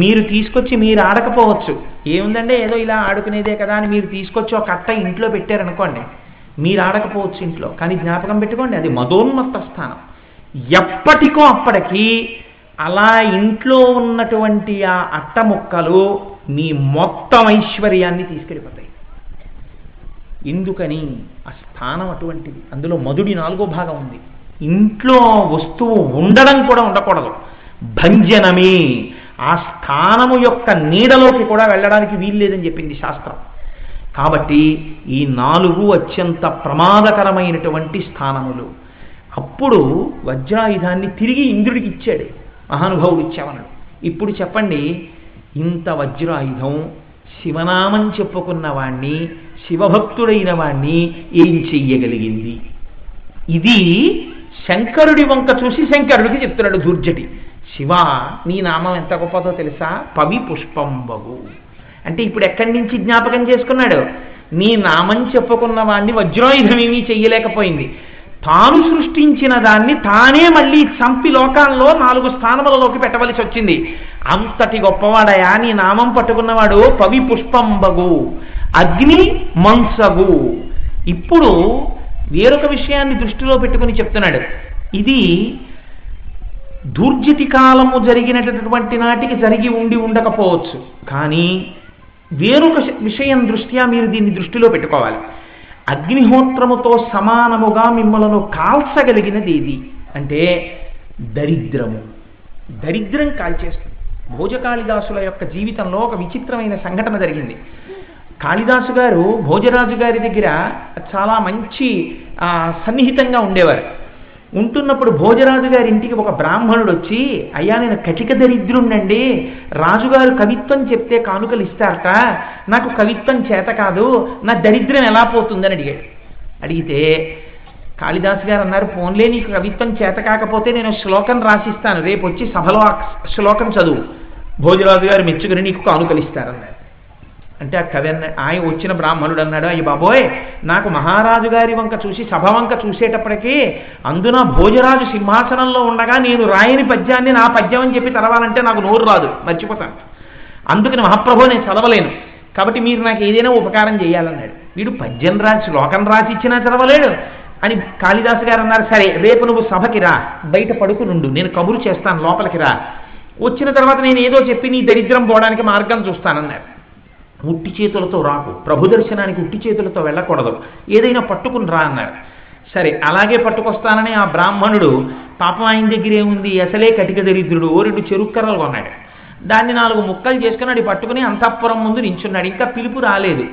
మీరు తీసుకొచ్చి మీరు ఆడకపోవచ్చు, ఏముందంటే ఏదో ఇలా ఆడుకునేదే కదా అని మీరు తీసుకొచ్చి ఒక అట్ట ఇంట్లో పెట్టారనుకోండి, మీరు ఆడకపోవచ్చు ఇంట్లో, కానీ జ్ఞాపకం పెట్టుకోండి అది మధోన్మత్త స్థానం. ఎప్పటికో అప్పటికి అలా ఇంట్లో ఉన్నటువంటి ఆ అట్ట ముక్కలు మీ మొత్తం ఐశ్వర్యాన్ని తీసుకెళ్ళిపోతాయి. ఎందుకని? ఆ స్థానం అటువంటిది. అందులో మధుడి 4వ భాగం ఉంది. ఇంట్లో వస్తువు ఉండడం కూడా ఉండకూడదు, భంజనమే. ఆ స్థానము యొక్క నీడలోకి కూడా వెళ్ళడానికి వీల్లేదని చెప్పింది శాస్త్రం. కాబట్టి ఈ 4 అత్యంత ప్రమాదకరమైనటువంటి స్థానములు. అప్పుడు వజ్రాయుధాన్ని తిరిగి ఇంద్రుడికి ఇచ్చాడు, మహానుభావుడు ఇచ్చామన్నాడు. ఇప్పుడు చెప్పండి, ఇంత వజ్రాయుధం శివనామం చెప్పుకున్న వాణ్ణి, శివభక్తుడైన వాణ్ణి ఏం చెయ్యగలిగింది? ఇది శంకరుడి వంక చూసి శంకరుడికి చెప్తున్నాడు దుర్జటి. శివ, నీ నామం ఎంత గొప్పదో తెలుసా? పవి పుష్పంబగు. అంటే ఇప్పుడు ఎక్కడి నుంచి జ్ఞాపకం చేసుకున్నాడు? నీ నామం చెప్పుకున్న వాణ్ణి వజ్రాయుధం ఏమీ చెయ్యలేకపోయింది, తాను సృష్టించిన దాన్ని తానే మళ్ళీ చంపి లోకాల్లో 4 స్థానములలోకి పెట్టవలసి వచ్చింది. అంతటి గొప్పవాడయా నీ నామం పట్టుకున్నవాడు. పవి పుష్పంబగు, అగ్ని మంసగు. ఇప్పుడు వేరొక విషయాన్ని దృష్టిలో పెట్టుకుని చెప్తున్నాడు. ఇది దూర్జటి కాలము జరిగినటువంటి నాటికి జరిగి ఉండకపోవచ్చు, కానీ వేరొక విషయం దృష్ట్యా మీరు దీన్ని దృష్టిలో పెట్టుకోవాలి. అగ్నిహోత్రముతో సమానముగా మిమ్మలను కాల్చగలిగినది ఏది అంటే దరిద్రము. దరిద్రం కాల్చేస్తుంది. భోజకాళిదాసుల యొక్క జీవితంలో ఒక విచిత్రమైన సంఘటన జరిగింది. కాళిదాసు గారు భోజరాజు గారి దగ్గర చాలా మంచి సన్నిహితంగా ఉండేవారు. ఉంటున్నప్పుడు భోజరాజు గారి ఇంటికి ఒక బ్రాహ్మణుడు వచ్చి, అయ్యా నేను కటిక దరిద్రుండండి, రాజుగారు కవిత్వం చెప్తే కానుకలు ఇస్తారట, నాకు కవిత్వం చేత కాదు, నా దరిద్రం ఎలా పోతుందని అడిగాడు. అడిగితే కాళిదాసు గారు అన్నారు, పోన్లే నీకు కవిత్వం చేత కాకపోతే నేను శ్లోకం రాసిస్తాను, రేపు వచ్చి సభలో శ్లోకం చదువు, భోజరాజు గారు మెచ్చుకుని నీకు కానుకలు ఇస్తారన్నారు. అంటే ఆ కవి ఆయన వచ్చిన బ్రాహ్మణుడు అన్నాడు, అయ్య బాబోయ్, నాకు మహారాజు గారి వంక చూసి సభ వంక చూసేటప్పటికీ అందున భోజరాజు సింహాసనంలో ఉండగా నేను రాయని పద్యాన్ని నా పద్యం అని చెప్పి చదవాలంటే నాకు నోరు రాదు, మర్చిపోతాను. అందుకని మహాప్రభు నేను చదవలేను, కాబట్టి మీరు నాకు ఏదైనా ఉపకారం చేయాలన్నాడు. వీడు పద్యం రాసి శ్లోకం రాసి ఇచ్చినా చదవలేడు అని కాళిదాసు గారు అన్నారు, సరే రేపు నువ్వు సభకి రా, బయట పడుకునుండు, నేను కబురు చేస్తాను, లోపలికి రా, వచ్చిన తర్వాత నేను ఏదో చెప్పి నీ దరిద్రం పోవడానికి మార్గం చూస్తానన్నారు. ఉట్టి చేతులతో రాకు, ప్రభు దర్శనానికి ఉట్టి చేతులతో వెళ్ళకూడదు, ఏదైనా పట్టుకుని రా అన్నారు. సరే అలాగే పట్టుకొస్తానని ఆ బ్రాహ్మణుడు పాపం ఆయన దగ్గర ఏముంది, అసలే కటిక దరిద్రుడు, 2 చెరుక్కరలు కొన్నాడు. దాన్ని 4 ముక్కలు చేసుకుని అది పట్టుకుని అంతఃపురం ముందు నించున్నాడు. ఇంకా పిలుపు రాలేదు.